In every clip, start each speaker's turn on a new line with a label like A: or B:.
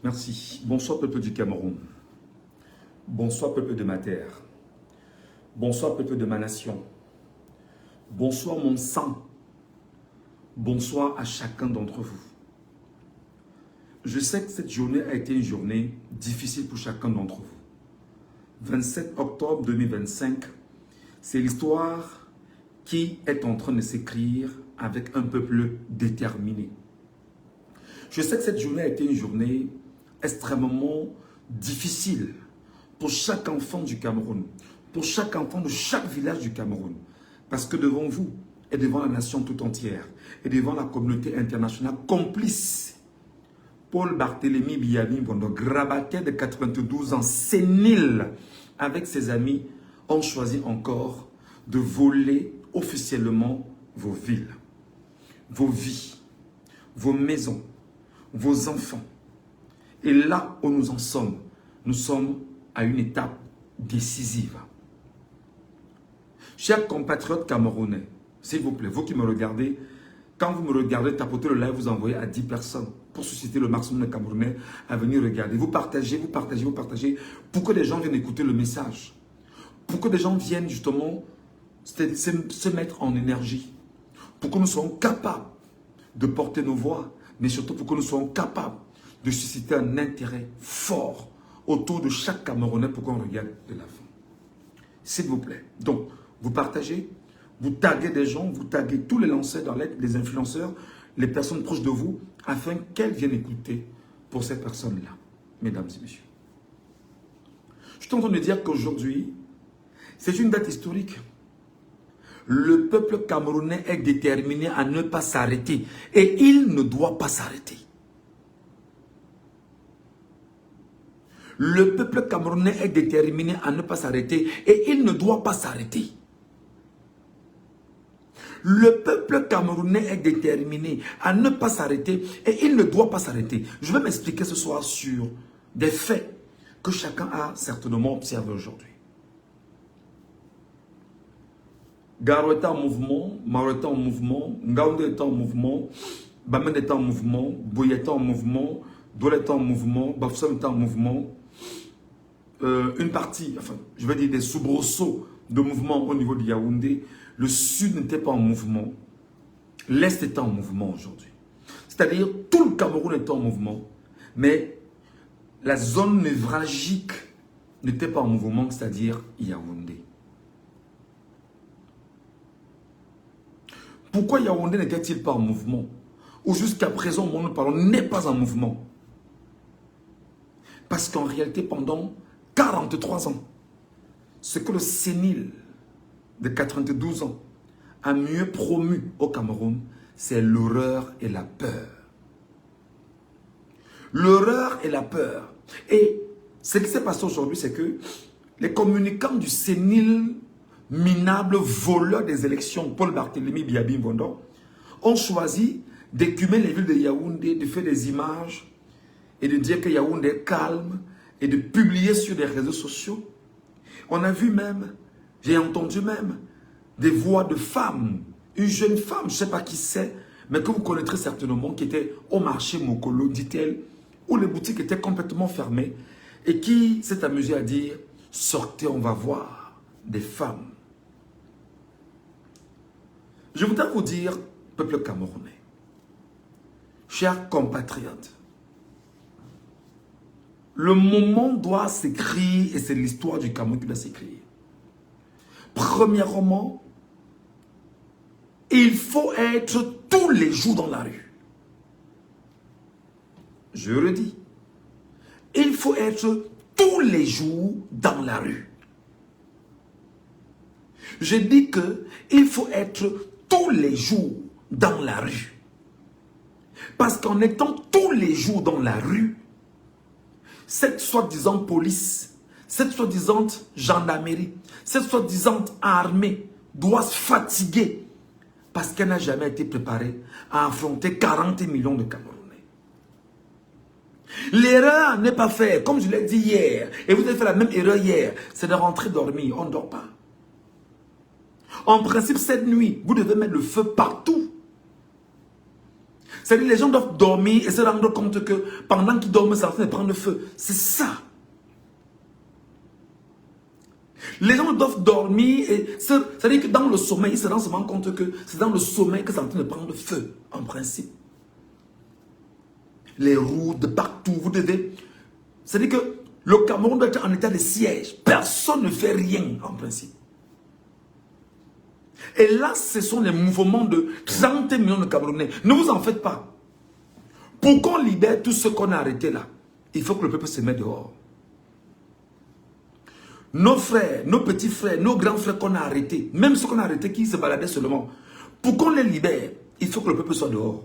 A: Merci. Bonsoir peuple du Cameroun. Bonsoir peuple de ma terre. Bonsoir peuple de ma nation. Bonsoir mon sang. Bonsoir à chacun d'entre vous. Je sais que cette journée a été une journée difficile pour chacun d'entre vous. 27 octobre 2025, c'est l'histoire qui est en train de s'écrire avec un peuple déterminé. Je sais que cette journée a été une journée extrêmement difficile pour chaque enfant du Cameroun, pour chaque enfant de chaque village du Cameroun. Parce que devant vous et devant la nation tout entière et devant la communauté internationale complice, Paul Barthélémy Biya-Mingbondo, grabataire de 92 ans, sénile avec ses amis, ont choisi encore de voler officiellement vos villes, vos vies, vos maisons, vos enfants. Et là où nous en sommes, nous sommes à une étape décisive. Chers compatriotes camerounais, s'il vous plaît, vous qui me regardez, quand vous me regardez, tapotez le live, vous envoyez à 10 personnes pour susciter le maximum de Camerounais à venir regarder. Vous partagez, vous partagez, vous partagez pour que des gens viennent écouter le message. Pour que des gens viennent justement se mettre en énergie. Pour que nous soyons capables de porter nos voix, mais surtout pour que nous soyons capables de susciter un intérêt fort autour de chaque Camerounais pour qu'on regarde de l'avant. S'il vous plaît. Donc, vous partagez, vous taguez des gens, vous taguez tous les lanceurs dans l'aide, les influenceurs, les personnes proches de vous, afin qu'elles viennent écouter pour ces personnes-là, mesdames et messieurs. Je suis en train de dire qu'aujourd'hui, c'est une date historique. Le peuple camerounais est déterminé à ne pas s'arrêter et il ne doit pas s'arrêter. Le peuple camerounais est déterminé à ne pas s'arrêter et il ne doit pas s'arrêter. Le peuple camerounais est déterminé à ne pas s'arrêter et il ne doit pas s'arrêter. Je vais m'expliquer ce soir sur des faits que chacun a certainement observés aujourd'hui. Garo est en mouvement, Maro est en mouvement, Ngaoundé est en mouvement, Bamen est en mouvement, Bouye est en mouvement, Douala est en mouvement, Bafoussam est en mouvement. Une partie, enfin, je vais dire des soubresauts de mouvement au niveau de Yaoundé. Le sud n'était pas en mouvement. L'est était en mouvement aujourd'hui. C'est-à-dire, tout le Cameroun était en mouvement, mais la zone névralgique n'était pas en mouvement, c'est-à-dire Yaoundé. Pourquoi Yaoundé n'était-il pas en mouvement? Ou jusqu'à présent, nous parlons, n'est pas en mouvement. Parce qu'en réalité, pendant 43 ans, ce que le sénile de 92 ans a mieux promu au Cameroun, c'est l'horreur et la peur. L'horreur et la peur. Et ce qui s'est passé aujourd'hui, c'est que les communicants du sénile minable voleur des élections, Paul Barthélémy Biya-Mingbondo, ont choisi d'écumer les villes de Yaoundé, de faire des images et de dire que Yaoundé est calme et de publier sur les réseaux sociaux. On a vu même, j'ai entendu même, des voix de femmes, une jeune femme, je ne sais pas qui c'est, mais que vous connaîtrez certainement, qui était au marché Mokolo, dit-elle, où les boutiques étaient complètement fermées, et qui s'est amusée à dire, sortez, on va voir des femmes. Je voudrais vous dire, peuple camerounais, chers compatriotes, le moment doit s'écrire et c'est l'histoire du Cameroun qui doit s'écrire. Premièrement, il faut être tous les jours dans la rue. Je le dis. Il faut être tous les jours dans la rue. Je dis que il faut être tous les jours dans la rue. Parce qu'en étant tous les jours dans la rue, cette soi-disant police, cette soi-disant gendarmerie, cette soi-disant armée doit se fatiguer parce qu'elle n'a jamais été préparée à affronter 40 millions de Camerounais. L'erreur n'est pas faite, comme je l'ai dit hier, et vous avez fait la même erreur hier, c'est de rentrer dormir, on ne dort pas. En principe, cette nuit, vous devez mettre le feu partout. C'est-à-dire les gens doivent dormir et se rendre compte que pendant qu'ils dorment, ça va prendre feu. C'est ça. Les gens doivent dormir et c'est-à-dire que dans le sommeil, ils se rendent seulement compte que c'est dans le sommeil que c'est en train de prendre feu, en principe. Les routes de partout, vous devez... C'est-à-dire que le Cameroun doit être en état de siège. Personne ne fait rien, en principe. Et là, ce sont les mouvements de 30 millions de Camerounais. Ne vous en faites pas. Pour qu'on libère tout ce qu'on a arrêté là, il faut que le peuple se mette dehors. Nos frères, nos petits frères, nos grands frères qu'on a arrêtés, même ceux qu'on a arrêtés qui se baladaient seulement, pour qu'on les libère, il faut que le peuple soit dehors.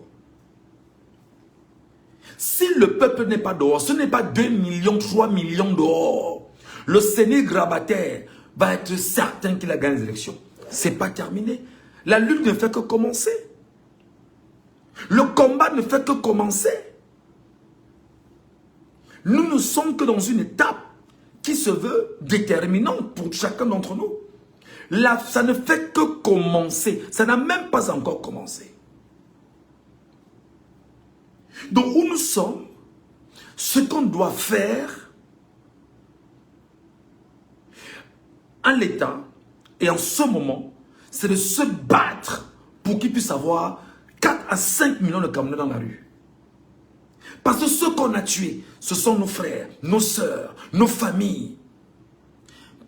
A: Si le peuple n'est pas dehors, ce n'est pas 2 millions, 3 millions dehors. Le Séné grabataire va être certain qu'il a gagné les élections. Ce n'est pas terminé. La lutte ne fait que commencer. Le combat ne fait que commencer. Nous ne sommes que dans une étape qui se veut déterminante pour chacun d'entre nous. Là, ça ne fait que commencer. Ça n'a même pas encore commencé. Donc, où nous sommes, ce qu'on doit faire en l'état et en ce moment, c'est de se battre pour qu'il puisse avoir 4 à 5 millions de Camerounais dans la rue. Parce que ceux qu'on a tués, ce sont nos frères, nos sœurs, nos familles.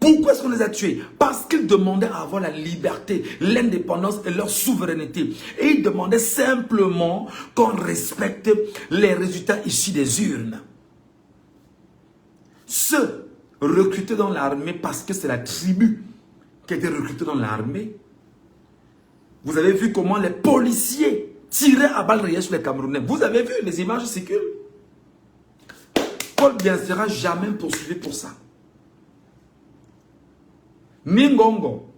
A: Pourquoi est-ce qu'on les a tués? Parce qu'ils demandaient à avoir la liberté, l'indépendance et leur souveraineté. Et ils demandaient simplement qu'on respecte les résultats issus des urnes. Ceux recrutés dans l'armée parce que c'est la tribu qui a été recrutée dans l'armée. Vous avez vu comment les policiers tiraient à balles réelles sur les Camerounais. Vous avez vu, les images circulent. Paul Biya ne sera jamais poursuivi pour ça. Ni Ngongo,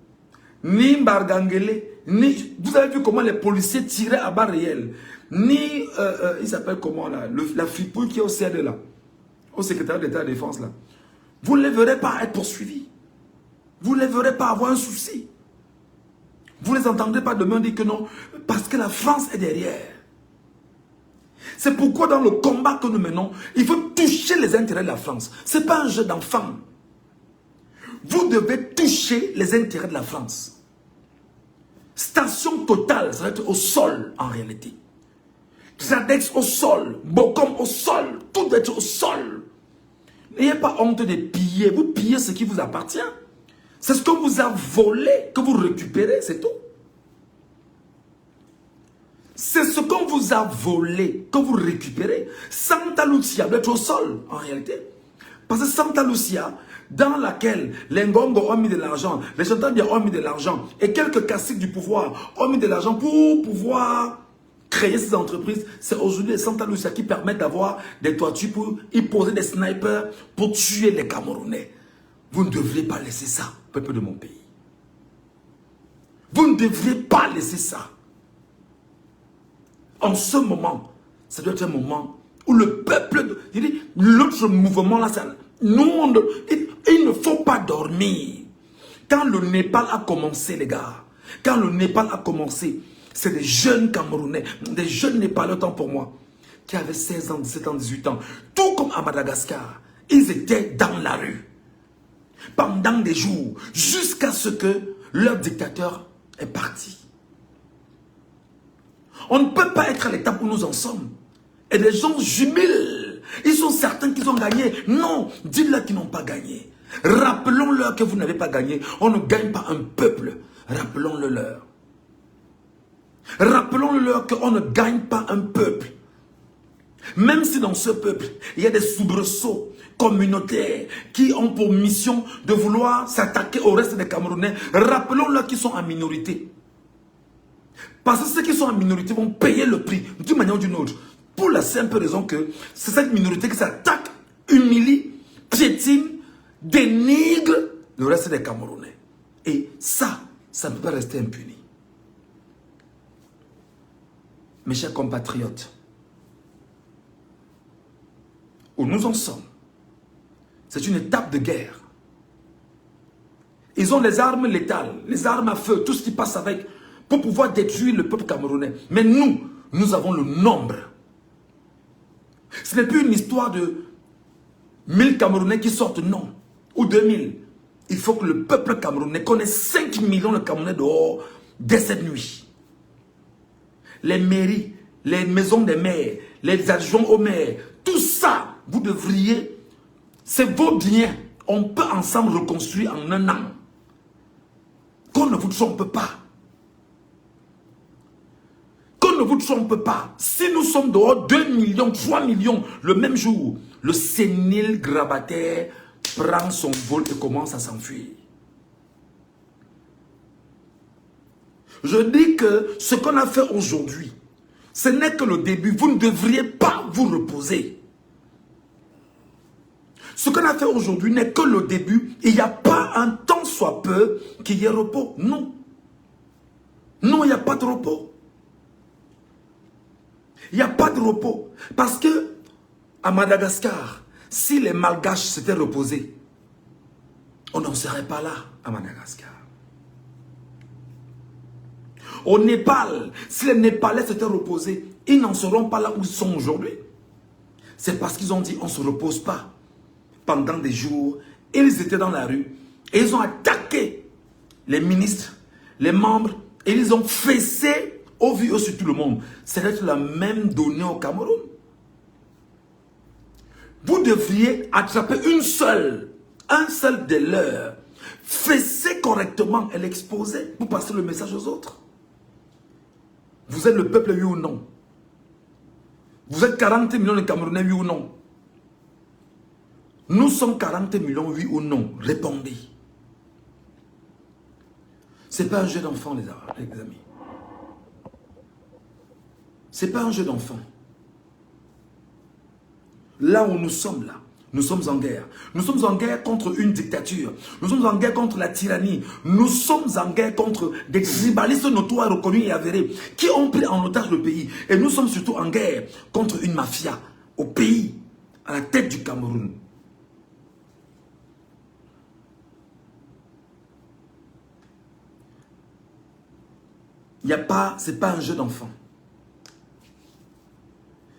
A: ni Mbargangele, ni... Vous avez vu comment les policiers tiraient à balles réelles. Ni, il s'appelle comment là, la fripouille qui est au CED là, au secrétaire d'État de la Défense là. Vous ne les verrez pas être poursuivis. Vous ne les verrez pas avoir un souci. Vous ne les entendrez pas demain dire que non, parce que la France est derrière. C'est pourquoi dans le combat que nous menons, il faut toucher les intérêts de la France. Ce n'est pas un jeu d'enfant. Vous devez toucher les intérêts de la France. Station Total, ça va être au sol en réalité. Zadex au sol, Bocom au sol, tout doit être au sol. N'ayez pas honte de piller, vous pillez ce qui vous appartient. C'est ce qu'on vous a volé que vous récupérez, c'est tout. C'est ce qu'on vous a volé que vous récupérez. Santa Lucia doit être au sol, en réalité. Parce que Santa Lucia, dans laquelle les Ngongo ont mis de l'argent, les Chantabia ont mis de l'argent, et quelques caciques du pouvoir ont mis de l'argent pour pouvoir créer ces entreprises, c'est aujourd'hui les Santa Lucia qui permettent d'avoir des toitures pour y poser des snipers pour tuer les Camerounais. Vous ne devriez pas laisser ça, peuple de mon pays. Vous ne devriez pas laisser ça. En ce moment, ça doit être un moment où le peuple, l'autre mouvement là, nous, il ne faut pas dormir. Quand le Népal a commencé, les gars, quand le Népal a commencé, c'est des jeunes Camerounais, des jeunes Népalais, autant pour moi, qui avaient 16 ans, 17 ans, 18 ans, tout comme à Madagascar, ils étaient dans la rue. Pendant des jours, jusqu'à ce que leur dictateur est parti. On ne peut pas être à l'étape où nous en sommes. Et les gens jubilent. Ils sont certains qu'ils ont gagné. Non, dites-leur qu'ils n'ont pas gagné. Rappelons-leur que vous n'avez pas gagné. On ne gagne pas un peuple. Rappelons-le leur. Rappelons-leur qu'on ne gagne pas un peuple. Même si dans ce peuple, il y a des soubresauts communautaires qui ont pour mission de vouloir s'attaquer au reste des Camerounais, rappelons-leur qu'ils sont en minorité. Parce que ceux qui sont en minorité vont payer le prix d'une manière ou d'une autre. Pour la simple raison que c'est cette minorité qui s'attaque, humilie, piétine, dénigre le reste des Camerounais. Et ça ne peut pas rester impuni. Mes chers compatriotes, où nous en sommes, c'est une étape de guerre. Ils ont les armes létales, les armes à feu, tout ce qui passe avec, pour pouvoir détruire le peuple camerounais. Mais nous, Nous avons le nombre. Ce n'est plus une histoire de 1000 Camerounais qui sortent, non. Ou 2000. Il faut que le peuple camerounais connaisse 5 millions de Camerounais dehors dès cette nuit. Les mairies, les maisons des maires, les adjoints aux maires, tout ça, vous devriez, c'est vos biens. On peut ensemble reconstruire en un an. Qu'on ne vous trompe pas. Qu'on ne vous trompe pas. Si nous sommes dehors 2 millions, 3 millions le même jour, le sénile grabataire prend son vol et commence à s'enfuir. Je dis que ce qu'on a fait aujourd'hui, ce n'est que le début. Vous ne devriez pas vous reposer. Ce qu'on a fait aujourd'hui n'est que le début. Il n'y a pas un temps soit peu qu'il y ait repos. Non. Non, il n'y a pas de repos. Il n'y a pas de repos. Parce que à Madagascar, si les Malgaches s'étaient reposés, on n'en serait pas là à Madagascar. Au Népal, si les Népalais s'étaient reposés, ils n'en seront pas là où ils sont aujourd'hui. C'est parce qu'ils ont dit on ne se repose pas. Pendant des jours, ils étaient dans la rue et ils ont attaqué les ministres, les membres, et ils ont fessé au vu sur tout le monde. C'est d'être la même donnée au Cameroun. Vous devriez attraper un seul de leurs, fesser correctement et l'exposer pour passer le message aux autres. Vous êtes le peuple, oui ou non? Vous êtes 40 millions de Camerounais, oui ou non? Nous sommes 40 millions, oui ou non? Répondez. Ce n'est pas un jeu d'enfant, les amis. Ce n'est pas un jeu d'enfant. Là où nous sommes là, nous sommes en guerre. Nous sommes en guerre contre une dictature. Nous sommes en guerre contre la tyrannie. Nous sommes en guerre contre des tribalistes notoires, reconnus et avérés, qui ont pris en otage le pays. Et nous sommes surtout en guerre contre une mafia au pays, à la tête du Cameroun. C'est pas un jeu d'enfant.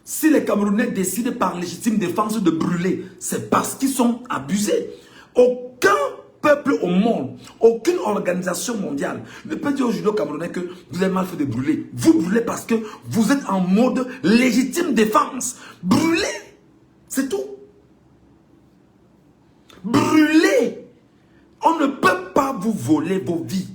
A: Si les Camerounais décident par légitime défense de brûler, c'est parce qu'ils sont abusés. Aucun peuple au monde, aucune organisation mondiale ne peut dire aux judo camerounais que vous avez mal fait de brûler. Vous brûlez parce que vous êtes en mode légitime défense. Brûlez, c'est tout. Brûlez. On ne peut pas vous voler vos vies,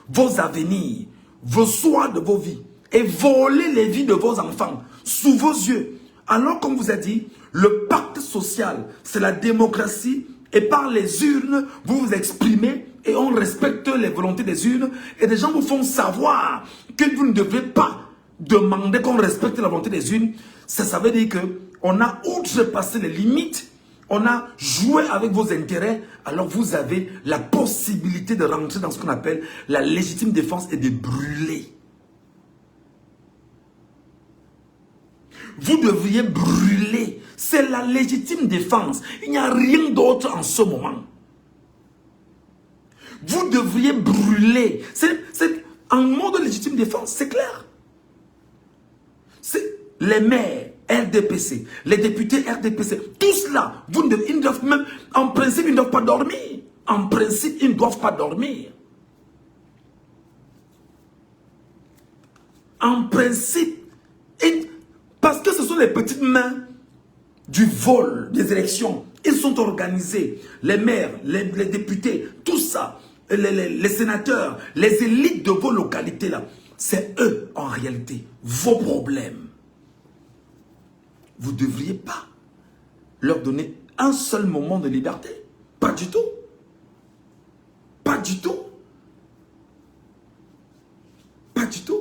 A: vos avenirs, vos soins de vos vies et voler les vies de vos enfants sous vos yeux. Alors, comme vous a dit, le pacte social, c'est la démocratie et par les urnes, vous vous exprimez et on respecte les volontés des urnes et des gens vous font savoir que vous ne devez pas demander qu'on respecte la volonté des urnes. Ça veut dire qu'on a outrepassé les limites, on a joué avec vos intérêts, alors vous avez la possibilité de rentrer dans ce qu'on appelle la légitime défense et de brûler. Vous devriez brûler. C'est la légitime défense. Il n'y a rien d'autre en ce moment. Vous devriez brûler. C'est en mode légitime défense, c'est clair. Les maires RDPC, les députés RDPC, tous là, ils ne doivent même, en principe, ils ne doivent pas dormir. En principe, ils ne doivent pas dormir. En principe, parce que ce sont les petites mains du vol des élections. Ils sont organisés. Les maires, les députés, tout ça, les sénateurs, les élites de vos localités là. C'est eux, en réalité, vos problèmes. Vous ne devriez pas leur donner un seul moment de liberté. Pas du tout. Pas du tout. Pas du tout.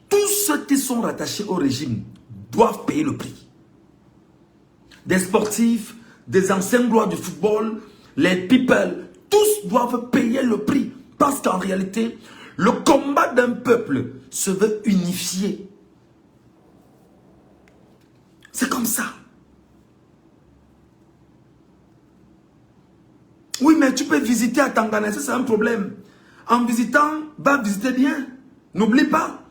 A: Tous ceux qui sont rattachés au régime doivent payer le prix. Des sportifs, des anciens gloires du football, les people, tous doivent payer le prix. Parce qu'en réalité, le combat d'un peuple se veut unifié. C'est comme ça. Oui, mais tu peux visiter à Tangana, c'est un problème. En visitant, va visiter bien. N'oublie pas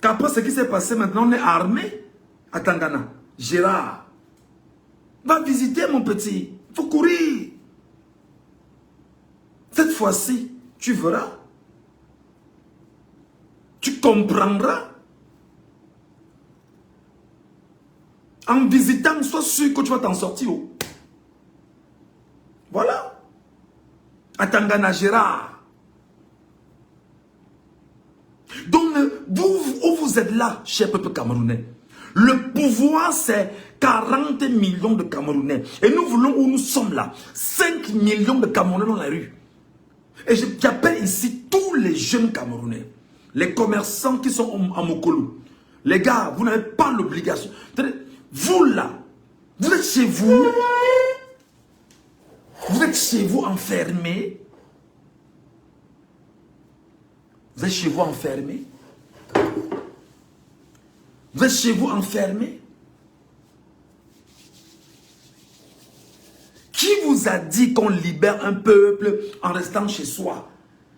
A: qu'après ce qui s'est passé maintenant, on est armé à Tangana. Gérard, va visiter mon petit. Il faut courir. Cette fois-ci, tu verras. Tu comprendras. En visitant, sois sûr que tu vas t'en sortir. Voilà. À Tangana, Gérard. Donc, vous êtes là, cher peuple camerounais. Le pouvoir, c'est 40 millions de Camerounais. Et nous voulons où nous sommes là. 5 millions de Camerounais dans la rue. Et j'appelle ici tous les jeunes Camerounais. Les commerçants qui sont en Mokolo. Les gars, vous n'avez pas l'obligation. Vous là, vous êtes chez vous. Vous êtes chez vous enfermés. Vous êtes chez vous enfermés. Vous êtes chez vous enfermés. Qui vous a dit qu'on libère un peuple en restant chez soi?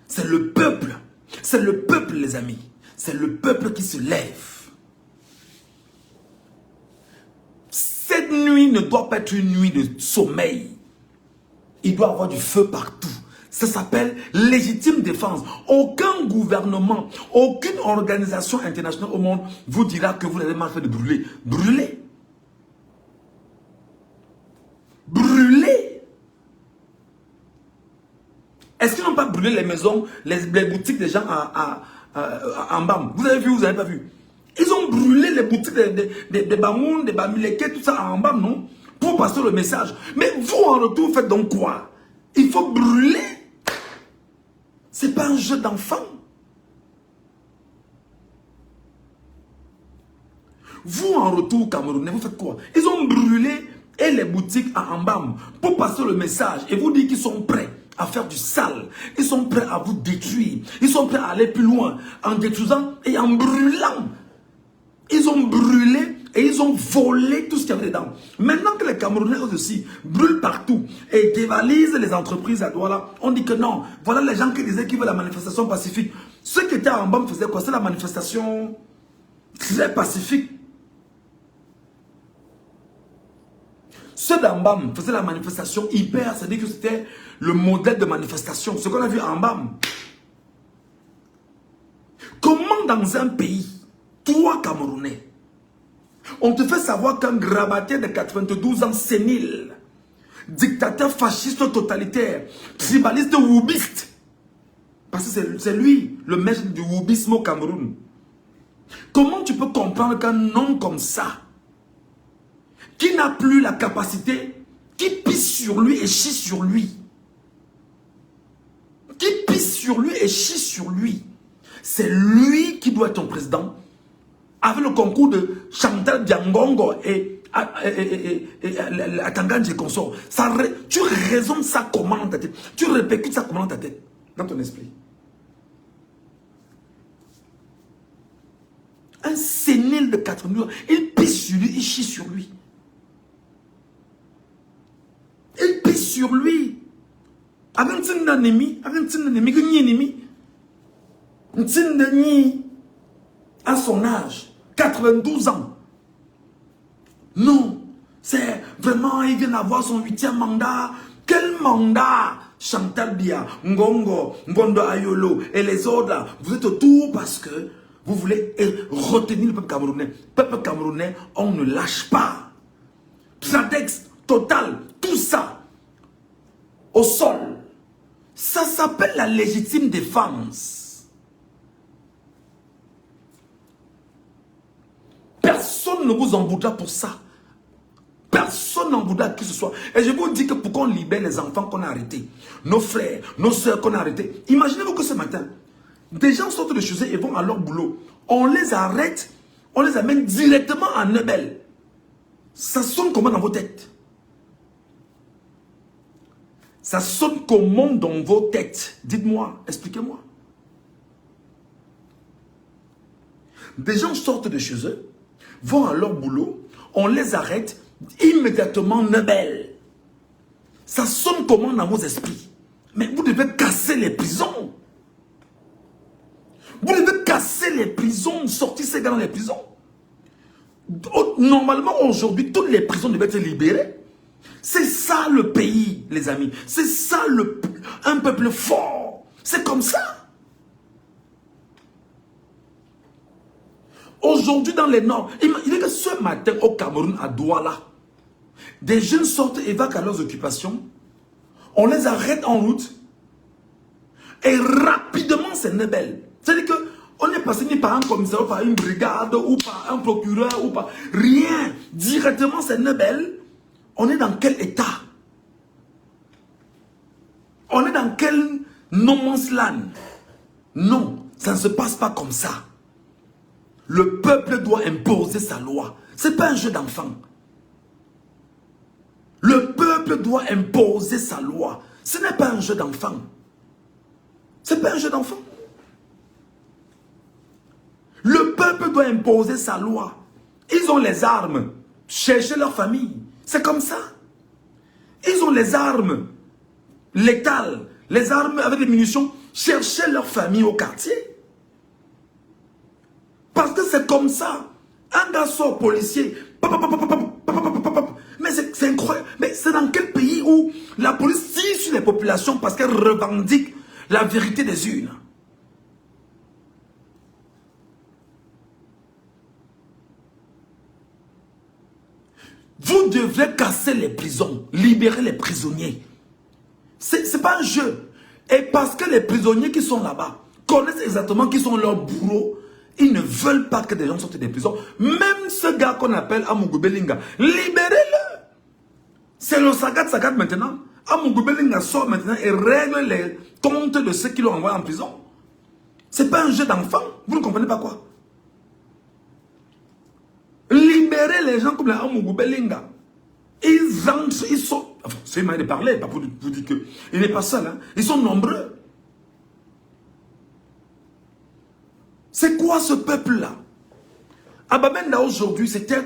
A: C'est le peuple. C'est le peuple, les amis. C'est le peuple qui se lève. Cette nuit ne doit pas être une nuit de sommeil. Il doit y avoir du feu partout. Ça s'appelle légitime défense. Aucun gouvernement, aucune organisation internationale au monde vous dira que vous avez mal fait de brûler. Brûler. Brûler. Est-ce qu'ils n'ont pas brûlé les maisons, les boutiques des gens en Bam? Vous avez vu ou vous n'avez pas vu? Ils ont brûlé les boutiques des Bamoun, des Bamileke, tout ça en Bam, non? Pour passer le message. Mais vous, en retour, faites donc quoi? Il faut brûler. C'est pas un jeu d'enfant. Vous, en retour, Camerounais, vous faites quoi? Ils ont brûlé et les boutiques à Ambam pour passer le message et vous dire qu'ils sont prêts à faire du sale. Ils sont prêts à vous détruire. Ils sont prêts à aller plus loin en détruisant et en brûlant. Ils ont brûlé et ils ont volé tout ce qu'il y avait dedans. Maintenant que les Camerounais aussi brûlent partout et dévalisent les entreprises à Douala, on dit que non. Voilà les gens qui disaient qu'ils veulent la manifestation pacifique. Ceux qui étaient en Ambam faisaient quoi? C'est la manifestation très pacifique. Ceux d'Ambam faisaient la manifestation hyper, c'est-à-dire que c'était le modèle de manifestation. Ce qu'on a vu à Ambam. Comment dans un pays, toi Camerounais, on te fait savoir qu'un grabataire de 92 ans sénile, dictateur fasciste totalitaire, tribaliste woubiste, parce que c'est lui le maître du woubisme au Cameroun. Comment tu peux comprendre qu'un homme comme ça, qui n'a plus la capacité, qui pisse sur lui et chie sur lui, qui pisse sur lui et chie sur lui, c'est lui qui doit être ton président, avec le concours de Chantal Diangongo et Atanganje consort. Tu raisonnes ça comment dans ta tête? Tu répercutes ça comment dans ta tête? Dans ton esprit. Un sénile de 92 ans, il pisse sur lui, il chie sur lui. Il pisse sur lui. Avec un ennemi, à son âge, 92 ans. Non, c'est vraiment, il vient d'avoir son 8e mandat. Quel mandat? Chantal Bia, Ngongo, Ngondo Ayolo et les autres, vous êtes autour parce que vous voulez retenir le peuple camerounais. Peuple camerounais, on ne lâche pas. Tradex, Total, tout ça, au sol. Ça s'appelle la légitime défense. Personne ne vous en voudra pour ça. Personne n'en voudra qui que ce soit. Et je vous dis que pour qu'on libère les enfants qu'on a arrêtés, nos frères, nos soeurs qu'on a arrêtés, imaginez-vous que ce matin, des gens sortent de chez eux et vont à leur boulot. On les arrête, on les amène directement à Nebel. Ça sonne comment dans vos têtes? Ça sonne comment dans vos têtes? Dites-moi, expliquez-moi. Des gens sortent de chez eux, vont à leur boulot, on les arrête, immédiatement Nebel. Ça sonne comment dans vos esprits? Mais vous devez casser les prisons. Vous devez casser les prisons, sortir ces gars dans les prisons. Normalement, aujourd'hui, toutes les prisons devaient être libérées. C'est ça le pays, les amis. C'est ça un peuple fort. C'est comme ça. Aujourd'hui, dans les Nords, imaginez que ce matin, au Cameroun, à Douala, des jeunes sortent et évacuent à leurs occupations. On les arrête en route. Et rapidement, c'est Nebel. C'est-à-dire qu'on n'est passé ni par un commissaire, ou par une brigade, ou par un procureur, ou par rien. Directement, c'est Nebel. On est dans quel état? On est dans quel no man's land? Non, ça ne se passe pas comme ça. Le peuple doit imposer sa loi. Ce n'est pas un jeu d'enfant. Le peuple doit imposer sa loi. Ce n'est pas un jeu d'enfant. Ce n'est pas un jeu d'enfant. Le peuple doit imposer sa loi. Ils ont les armes. Cherchez leur famille. C'est comme ça. Ils ont les armes létales. Les armes avec des munitions. Cherchez leur famille au quartier. Parce que c'est comme ça. Un gars sort policier. Mais c'est incroyable. Mais c'est dans quel pays où la police tire sur les populations parce qu'elle revendique la vérité des urnes? Vous devrez casser les prisons, libérer les prisonniers. C'est pas un jeu. Et parce que les prisonniers qui sont là-bas connaissent exactement qui sont leurs bourreaux, ils ne veulent pas que des gens sortent des prisons. Même ce gars qu'on appelle Amougou Belinga, libérez-le. C'est le sagat maintenant. Amougou Belinga sort maintenant et règle les comptes de ceux qui l'ont envoyé en prison. C'est pas un jeu d'enfant. Vous ne comprenez pas quoi? Libérez les gens comme les Amougou Belinga. Ils entrent, ils sont... Enfin, c'est une manière de parler, pas pour vous dire que... Il n'est pas seul, hein. Ils sont nombreux. C'est quoi ce peuple-là? À Bamenda aujourd'hui, c'était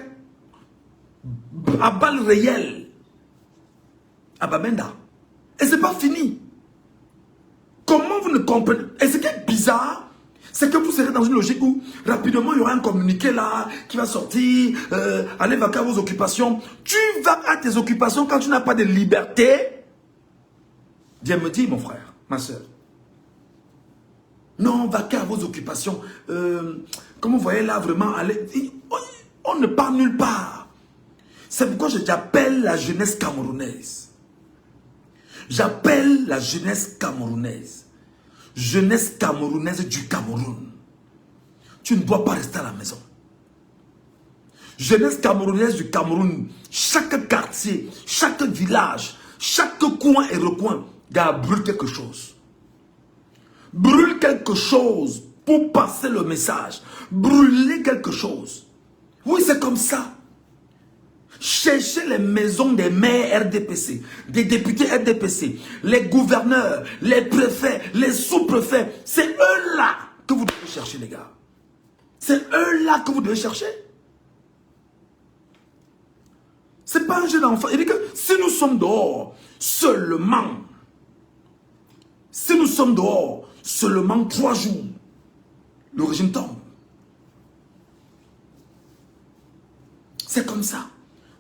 A: à balles réelles. À Bamenda. Et c'est pas fini. Comment vous ne comprenez? Et ce qui est bizarre, c'est que vous serez dans une logique où rapidement il y aura un communiqué là qui va sortir, allez vaquer à vos occupations. Tu vas à tes occupations quand tu n'as pas de liberté. Viens me dire, mon frère, ma soeur. Non, vaquer à vos occupations. Comme vous voyez là, vraiment, allez, on ne part nulle part. C'est pourquoi j'appelle la jeunesse camerounaise. J'appelle la jeunesse camerounaise. Jeunesse camerounaise du Cameroun. Tu ne dois pas rester à la maison. Jeunesse camerounaise du Cameroun. Chaque quartier, chaque village, chaque coin et recoin, brûle quelque chose. Brûle quelque chose pour passer le message. Brûler quelque chose. Oui, c'est comme ça. Cherchez les maisons des maires RDPC, des députés RDPC, les gouverneurs, les préfets, les sous-préfets. C'est eux-là que vous devez chercher, les gars. C'est eux-là que vous devez chercher. C'est pas un jeu d'enfant. Il dit que si nous sommes dehors seulement, si nous sommes dehors seulement 3 jours, le régime tombe. C'est comme ça.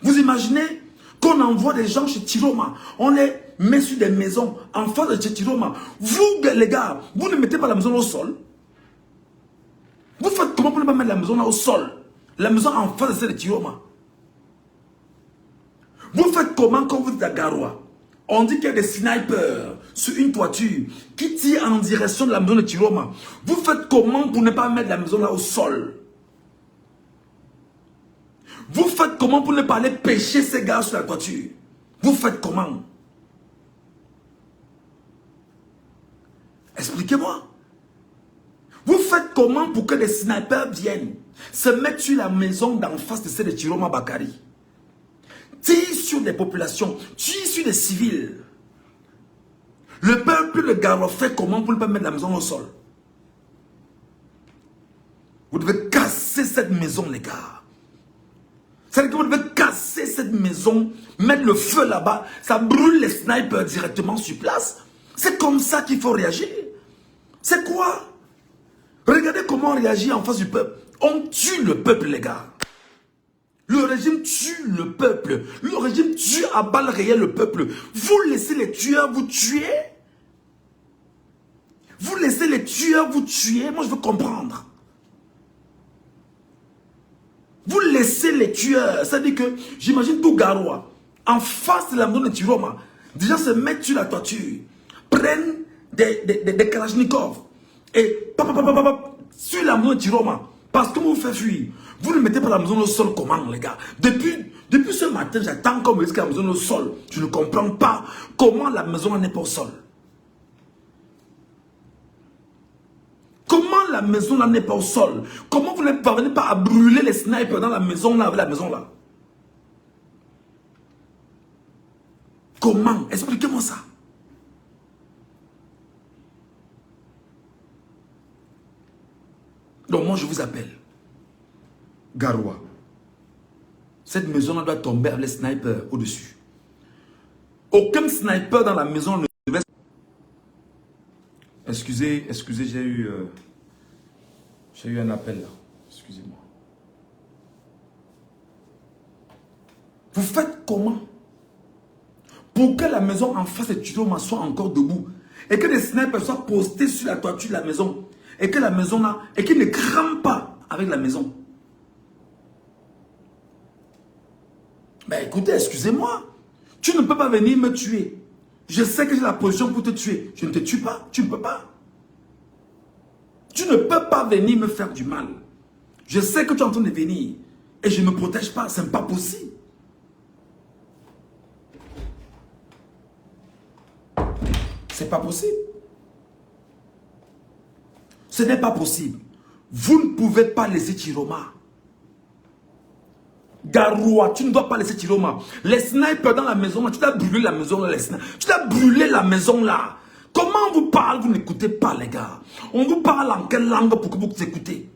A: Vous imaginez qu'on envoie des gens chez Tiroma, on les met sur des maisons en face de chez Tiroma. Vous, les gars, vous ne mettez pas la maison au sol. Vous faites comment pour ne pas mettre la maison là au sol? La maison en face de celle de Tiroma. Vous faites comment quand vous êtes à Garoua? On dit qu'il y a des snipers sur une toiture qui tirent en direction de la maison de Tiroma. Vous faites comment pour ne pas mettre la maison là au sol? Vous faites comment pour ne pas aller pêcher ces gars sur la toiture? Vous faites comment? Expliquez-moi. Vous faites comment pour que des snipers viennent se mettre sur la maison d'en face de celle de Tiroma Bakari? Tire sur des populations, tire sur des civils. Le peuple de Garo fait comment pour ne pas mettre la maison au sol? Vous devez casser cette maison, les gars. C'est-à-dire que vous devez casser cette maison, mettre le feu là-bas, ça brûle les snipers directement sur place. C'est comme ça qu'il faut réagir. C'est quoi? Regardez comment on réagit en face du peuple. On tue le peuple, les gars. Le régime tue le peuple. Le régime tue à balles réelles le peuple. Vous laissez les tueurs vous tuer. Vous laissez les tueurs vous tuer. Moi, je veux comprendre. Vous laissez les tueurs. C'est-à-dire que, j'imagine tout Garoua, en face de la maison de Tiroma, déjà se mettre sur la toiture, prennent des Kalachnikov et sur la maison de Tiroma, parce que vous faites fuir. Vous ne mettez pas la maison au sol comment, les gars? Depuis ce matin, j'attends qu'on me dise que la maison au sol. Je ne comprends pas comment la maison n'est pas au sol. Comment la maison là n'est pas au sol? Comment vous ne parvenez pas à brûler les snipers dans la maison là, avec la maison là? Comment? Expliquez-moi ça. Donc moi je vous appelle. Garoua. Cette maison là doit tomber avec les snipers au-dessus. Aucun sniper dans la maison ne devait... Excusez, j'ai eu un appel là. Excusez-moi. Vous faites comment? Pour que la maison en face de Tiroma soit encore debout et que les snipers soient postés sur la toiture de la maison et que la maison là, et qu'ils ne crament pas avec la maison. Ben écoutez, excusez-moi. Tu ne peux pas venir me tuer. Je sais que j'ai la position pour te tuer. Je ne te tue pas. Tu ne peux pas. Tu ne peux pas venir me faire du mal. Je sais que tu es en train de venir. Et je ne me protège pas. Ce n'est pas possible. C'est pas possible. Ce n'est pas possible. Vous ne pouvez pas laisser Tiroma. Garoua, tu ne dois pas laisser Tiroma. Les snipers dans la maison, tu dois brûler la maison là. Tu dois brûler la maison là. Comment on vous parle? Vous n'écoutez pas, les gars. On vous parle en quelle langue pour que vous écoutez?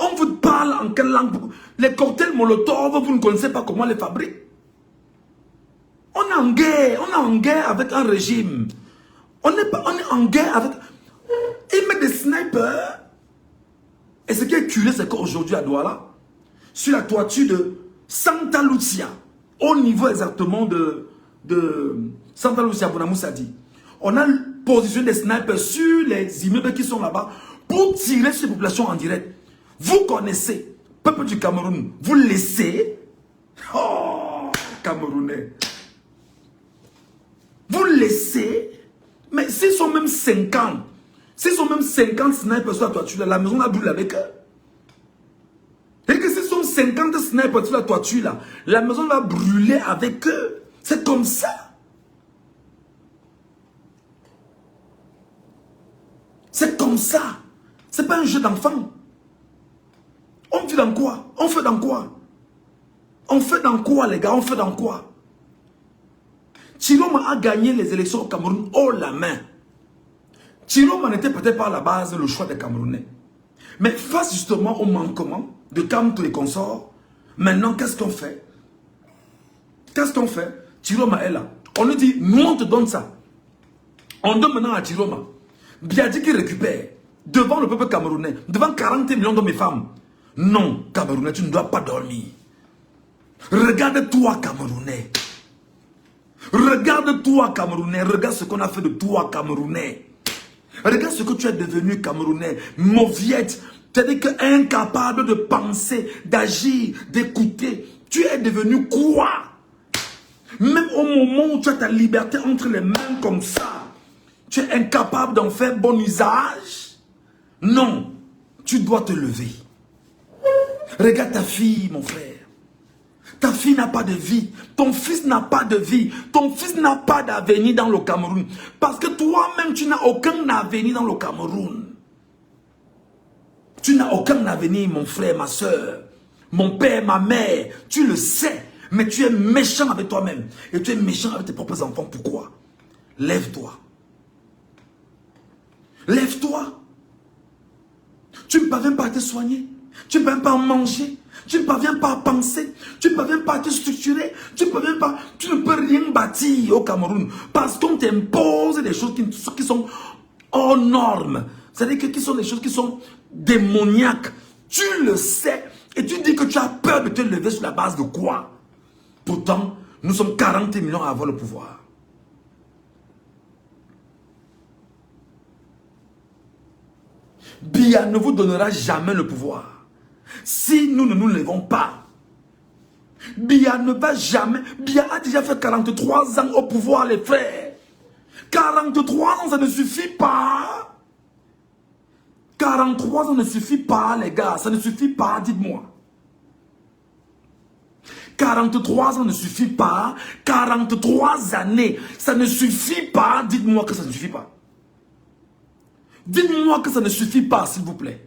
A: On vous parle en quelle langue? Les cocktails Molotov, vous ne connaissez pas comment les fabriquer. On est en guerre avec un régime. On est en guerre avec... Ils mettent des snipers. Et ce qui est curieux, c'est qu'aujourd'hui à Douala, sur la toiture de Santa Lucia, au niveau exactement de Santa Lucia, Bonamoussa dit, on a positionné des snipers sur les immeubles qui sont là-bas pour tirer sur les populations en direct. Vous connaissez, peuple du Cameroun, vous laissez... Oh, Camerounais. Vous laissez, mais s'ils sont même 50, s'ils sont même 50 snipers sur la toiture, la maison la brûle avec eux. Et que s'ils sont 50 snipers sur la toiture, là, la maison va brûler avec eux. C'est comme ça. C'est comme ça. C'est pas un jeu d'enfant. On vit dans quoi? On fait dans quoi? On fait dans quoi, les gars? On fait dans quoi? Tiroma a gagné les élections au Cameroun haut la main. Tiroma n'était peut-être pas à la base le choix des Camerounais. Mais face justement au manquement de Kamto et consorts, maintenant qu'est-ce qu'on fait? Qu'est-ce qu'on fait? Tiroma est là. On lui dit, nous on te donne ça. On donne maintenant à Tiroma. Biadi qui récupère devant le peuple camerounais, devant 40 millions d'hommes et femmes. Non, Camerounais, tu ne dois pas dormir. Regarde-toi, Camerounais. Regarde-toi, Camerounais. Regarde ce qu'on a fait de toi, Camerounais. Regarde ce que tu es devenu, Camerounais. Mauviette. C'est-à-dire qu'incapable de penser, d'agir, d'écouter. Tu es devenu quoi? Même au moment où tu as ta liberté entre les mains comme ça, tu es incapable d'en faire bon usage? Non. Tu dois te lever. Regarde ta fille, mon frère. Ta fille n'a pas de vie. Ton fils n'a pas de vie. Ton fils n'a pas d'avenir dans le Cameroun. Parce que toi-même, tu n'as aucun avenir dans le Cameroun. Tu n'as aucun avenir, mon frère, ma soeur. Mon père, ma mère. Tu le sais. Mais tu es méchant avec toi-même. Et tu es méchant avec tes propres enfants. Pourquoi? Lève-toi. Lève-toi. Tu ne parviens pas à te soigner. Tu ne parviens pas à manger. Tu ne parviens pas à penser. Tu ne parviens pas à te structurer. Tu ne peux rien bâtir au Cameroun. Parce qu'on t'impose des choses qui sont hors normes. C'est-à-dire que qui sont des choses qui sont démoniaques. Tu le sais et tu dis que tu as peur de te lever sur la base de quoi? Pourtant, nous sommes 40 millions à avoir le pouvoir. Biya ne vous donnera jamais le pouvoir. Si nous ne nous levons pas, Biya ne va jamais. Biya a déjà fait 43 ans au pouvoir, les frères. 43 ans, ça ne suffit pas. 43 ans ne suffit pas, les gars. Ça ne suffit pas, dites-moi. 43 ans ne suffit pas. 43 années, ça ne suffit pas. Dites-moi que ça ne suffit pas. Dites-moi que ça ne suffit pas, s'il vous plaît.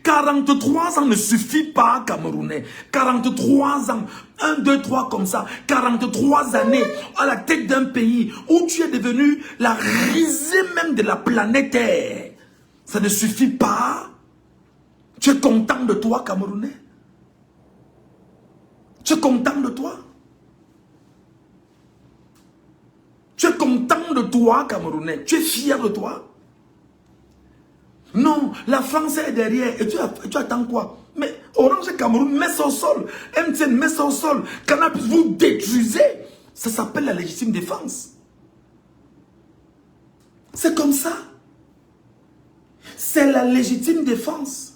A: 43 ans ne suffit pas, Camerounais. 43 ans, 1, 2, 3 comme ça. 43 années à la tête d'un pays où tu es devenu la risée même de la planète Terre. Ça ne suffit pas. Tu es content de toi, Camerounais? Tu es content de toi? Tu es content de toi, Camerounais? Tu es fier de toi? Non, la France est derrière. Et tu attends quoi? Mais Orange Cameroun, met ça au sol. MTN, met ça au sol. Canal+, vous détruisez. Ça s'appelle la légitime défense. C'est comme ça. C'est la légitime défense.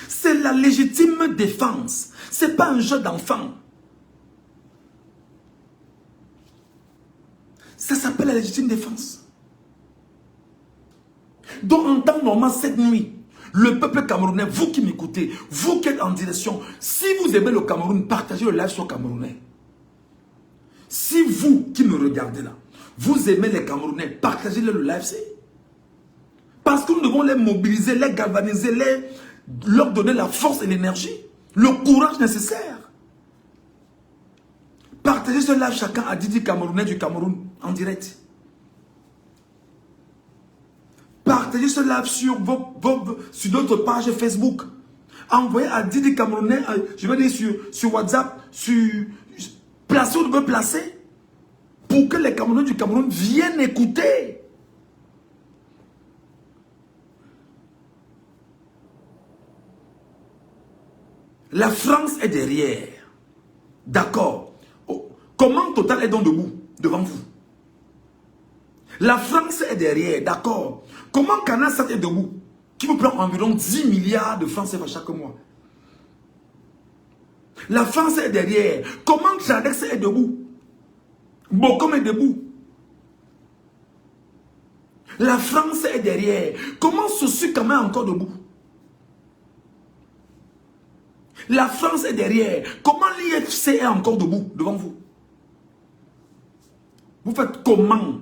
A: C'est la légitime défense. C'est pas un jeu d'enfant. Ça s'appelle la légitime défense. Donc en temps normal, cette nuit, le peuple camerounais, vous qui m'écoutez, vous qui êtes en direction, si vous aimez le Cameroun, partagez le live sur Camerounais. Si vous qui me regardez là, vous aimez les Camerounais, partagez le live. Parce que nous devons les mobiliser, les galvaniser, leur donner la force et l'énergie, le courage nécessaire. Partagez ce live chacun à Didi Camerounais du Cameroun en direct. Partagez ce live sur notre page Facebook. Envoyez à Didi Camerounais, je vais dire sur WhatsApp, placez où vous devez placer. Pour que les Camerounais du Cameroun viennent écouter. La France est derrière. D'accord. Comment Total est donc debout devant vous? La France est derrière. D'accord. Comment Canal7 est debout? Qui vous prend environ 10 milliards de francs CFA chaque mois. La France est derrière. Comment Tradex est debout? Bokom est debout. La France est derrière. Comment Sosucama est encore debout? La France est derrière. Comment l'IFC est encore debout devant vous? Vous faites comment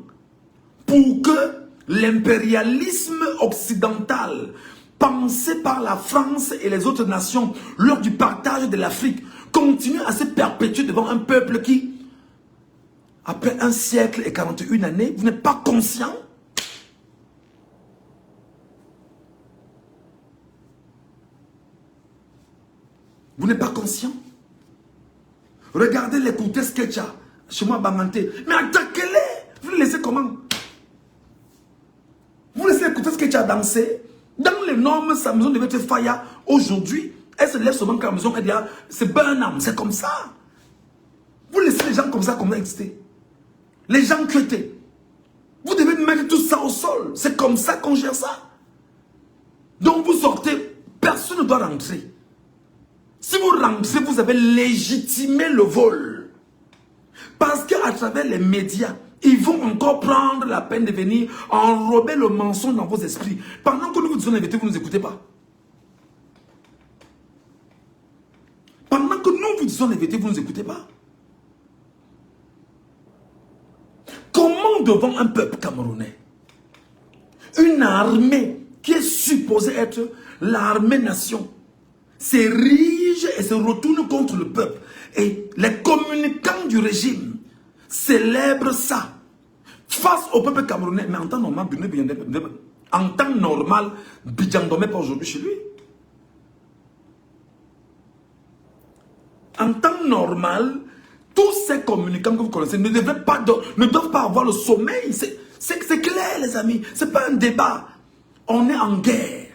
A: pour que l'impérialisme occidental pensé par la France et les autres nations lors du partage de l'Afrique continue à se perpétuer devant un peuple qui, après 1 siècle et 41 années, vous n'êtes pas conscient? Vous n'êtes pas conscient? Regardez les Koutes Sketcha, chez moi, Bamanté. Mais attaquez-les! Vous les laissez comment? Vous laissez les Koutes Sketcha danser? Dans les normes, sa maison devait être Faya. Aujourd'hui, elle se lève seulement quand la maison est déjà. C'est Burnham, c'est comme ça. Vous laissez les gens comme ça exister. Les gens cutés. Vous devez mettre tout ça au sol. C'est comme ça qu'on gère ça. Donc vous sortez, personne ne doit rentrer. Si vous rentrez, vous avez légitimé le vol. Parce qu'à travers les médias, ils vont encore prendre la peine de venir enrober le mensonge dans vos esprits. Pendant que nous vous disons la vérité, vous ne nous écoutez pas. Pendant que nous vous disons la vérité, vous ne nous écoutez pas. Comment devant un peuple camerounais, une armée qui est supposée être l'armée-nation, s'érige et se retourne contre le peuple. Et les communicants du régime célèbrent ça face au peuple camerounais. Mais en temps normal, Bidjan ne dormait pas aujourd'hui chez lui. En temps normal, tous ces communicants que vous connaissez ne doivent pas avoir le sommeil. C'est clair, les amis. Ce n'est pas un débat. On est en guerre.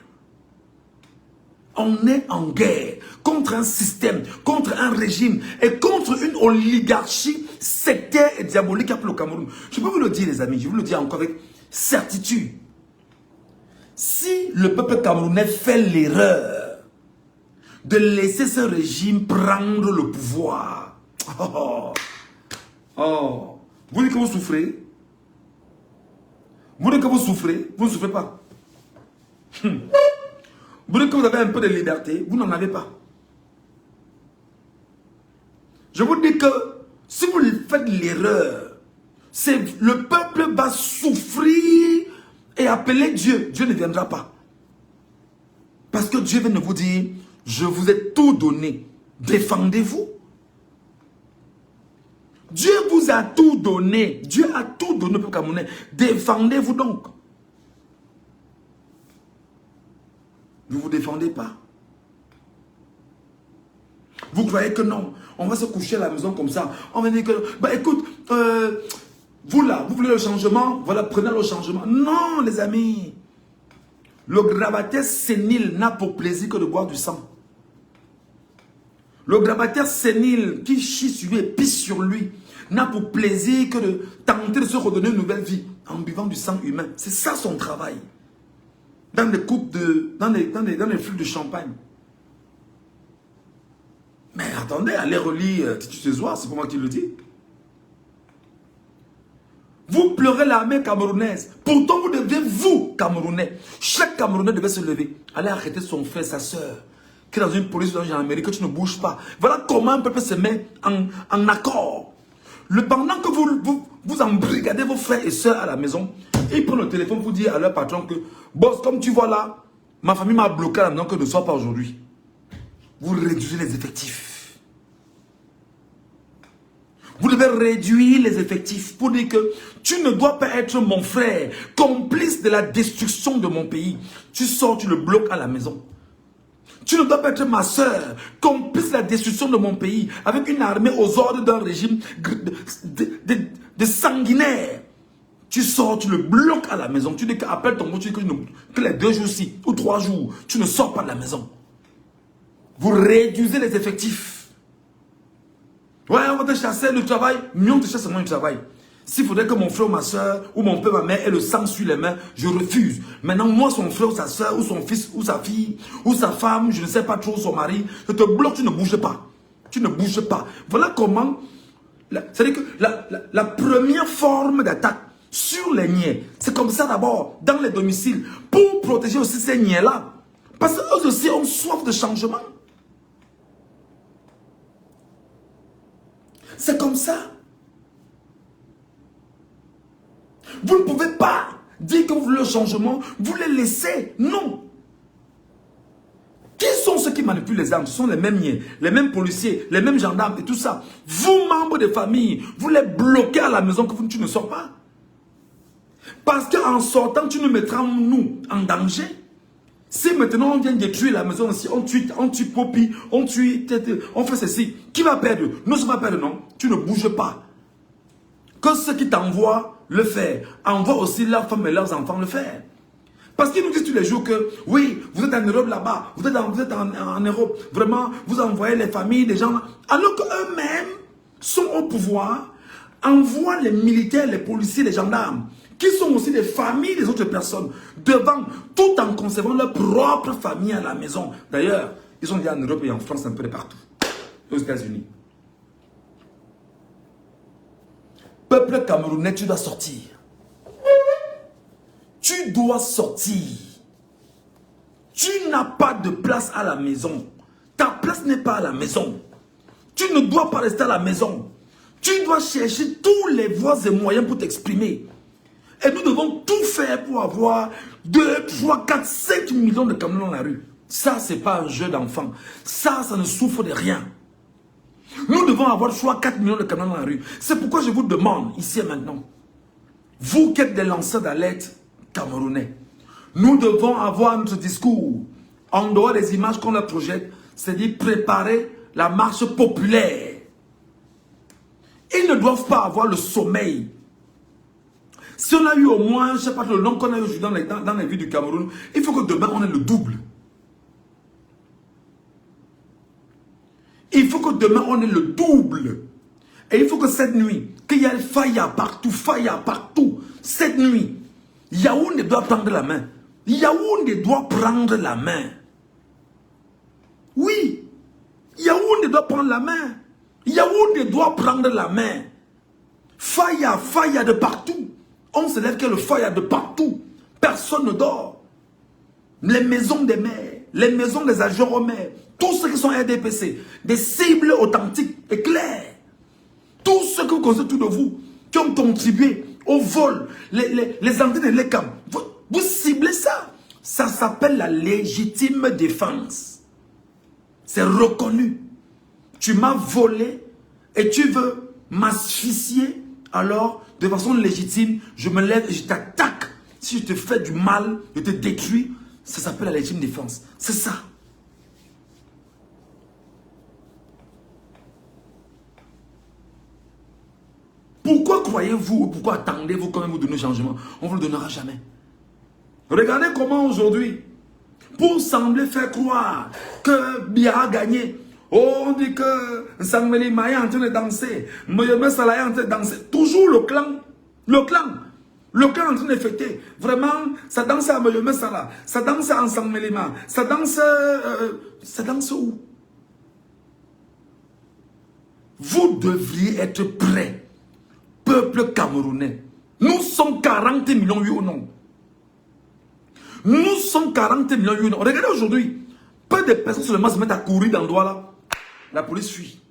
A: On est en guerre contre un système, contre un régime et contre une oligarchie sectaire et diabolique appelée le Cameroun. Je peux vous le dire, les amis, je vous le dis encore avec certitude. Si le peuple camerounais fait l'erreur de laisser ce régime prendre le pouvoir, vous dites que vous souffrez? Vous dites que vous souffrez? Vous ne souffrez pas. Vous dites que vous avez un peu de liberté, vous n'en avez pas. Je vous dis que si vous faites l'erreur, le peuple va souffrir et appeler Dieu. Dieu ne viendra pas. Parce que Dieu vient de vous dire, je vous ai tout donné. Défendez-vous. Dieu vous a tout donné. Dieu a tout donné pour Camerounais. Défendez-vous donc. Vous ne vous défendez pas. Vous croyez que non, on va se coucher à la maison comme ça. On va dire que, bah écoute, vous là, vous voulez le changement, voilà, prenez le changement. Non, les amis. Le grabataire sénile n'a pour plaisir que de boire du sang. Le grabataire sénile qui chie sur lui et pisse sur lui n'a pour plaisir que de tenter de se redonner une nouvelle vie en buvant du sang humain. C'est ça son travail. Dans les coupes dans les flux de champagne. Mais attendez, allez relire Titus Césoire, c'est pas moi qui le dis. Vous pleurez l'armée camerounaise. Pourtant, vous deviez, vous, Camerounais, chaque Camerounais devait se lever. Allez arrêter son frère, sa soeur, qui est dans une police ou dans une gendarmerie, que tu ne bouges pas. Voilà comment un peuple se met en accord. Pendant que vous embrigadez vos frères et soeurs à la maison, ils prennent le téléphone pour dire à leur patron que, boss, comme tu vois là, ma famille m'a bloqué à la maison que je ne sois pas aujourd'hui. Vous réduisez les effectifs. Vous devez réduire les effectifs pour dire que tu ne dois pas être mon frère, complice de la destruction de mon pays. Tu sors, tu le bloques à la maison. Tu ne dois pas être ma soeur, complice de la destruction de mon pays, avec une armée aux ordres d'un régime de sanguinaire. Tu sors, tu le bloques à la maison. Tu dis qu'appelle ton mot, tu dis que les 2 jours-ci ou 3 jours, tu ne sors pas de la maison. Vous réduisez les effectifs. Ouais, on va te chasser le travail. Mieux on te chasse seulement le travail. S'il faudrait que mon frère ou ma soeur, ou mon père, ma mère ait le sang sur les mains, je refuse. Maintenant, moi, son frère ou sa soeur, ou son fils, ou sa fille, ou sa femme, je ne sais pas trop, son mari, je te bloque, tu ne bouges pas. Tu ne bouges pas. Voilà comment... C'est-à-dire que la première forme d'attaque sur les niais, c'est comme ça d'abord, dans les domiciles, pour protéger aussi ces niais-là. Parce qu'eux aussi ont soif de changement. C'est comme ça. Vous ne pouvez pas dire que vous voulez le changement, vous les laissez. Non. Qui sont ceux qui manipulent les armes? Ce sont les mêmes niais, les mêmes policiers, les mêmes gendarmes et tout ça. Vous, membres de famille, vous les bloquez à la maison que tu ne sors pas. Parce qu'en sortant, tu nous mettras nous en danger. Si maintenant on vient détruire la maison aussi, on tue Poppy, on fait ceci, qui va perdre? Nous sommes pas perdre, non? Tu ne bouges pas. Que ceux qui t'envoient le faire, envoient aussi leurs femmes et leurs enfants le faire. Parce qu'ils nous disent tous les jours que, oui, vous êtes en Europe là-bas, vous êtes en Europe, vraiment, vous envoyez les familles, des gens, alors qu'eux-mêmes sont au pouvoir, envoient les militaires, les policiers, les gendarmes, qui sont aussi des familles des autres personnes, devant, tout en conservant leur propre famille à la maison. D'ailleurs, ils sont déjà en Europe et en France, un peu de partout, aux États-Unis. Peuple camerounais, tu dois sortir. Tu dois sortir. Tu n'as pas de place à la maison. Ta place n'est pas à la maison. Tu ne dois pas rester à la maison. Tu dois chercher tous les voies et moyens pour t'exprimer. Et nous devons tout faire pour avoir 2, 3, 4, 5 millions de Camerounais dans la rue. Ça, ce n'est pas un jeu d'enfant. Ça ne souffre de rien. Nous devons avoir 3, 4 millions de Camerounais dans la rue. C'est pourquoi je vous demande, ici et maintenant, vous qui êtes des lanceurs d'alerte camerounais, nous devons avoir notre discours en dehors des images qu'on leur projette, c'est-à-dire préparer la marche populaire. Ils ne doivent pas avoir le sommeil. Si on a eu au moins, je ne sais pas le nom qu'on a eu aujourd'hui dans les villes du Cameroun, il faut que demain on ait le double. Il faut que demain on ait le double. Et il faut que cette nuit, qu'il y ait faille partout. Cette nuit, Yaoundé doit prendre la main. Yaoundé doit prendre la main. Oui, Yaoundé doit prendre la main. Yaoundé doit prendre la main. Faille de partout. On se lève que le faille de partout. Personne ne dort. Les maisons des maires, les maisons des agents aux maires, tous ceux qui sont RDPC, des cibles authentiques et claires. Tous ceux que vous connaissez autour de vous, qui ont contribué au vol, les antennes et les cams, vous ciblez ça. Ça s'appelle la légitime défense. C'est reconnu. Tu m'as volé et tu veux m'asphyxier, alors de façon légitime, je me lève et je t'attaque. Si je te fais du mal, je te détruis, ça s'appelle la légitime défense. C'est ça. Pourquoi croyez-vous, pourquoi attendez-vous quand même vous donner le changement? On ne vous le donnera jamais. Regardez comment aujourd'hui, pour sembler faire croire que Biya a gagné, on dit que Sangmeli Maya est en train de danser, Moyome Salah est en train de danser, toujours le clan est en train de fêter. Vraiment, ça danse à Moyome Salah, ça danse à Sangmeli Maya, ça danse où? Vous devriez être prêts. Peuple camerounais, nous sommes 40 millions, oui ou non? Nous sommes 40 millions, oui ou non? Regardez aujourd'hui, peu de personnes seulement se mettent à courir dans l'endroit là. La police fuit.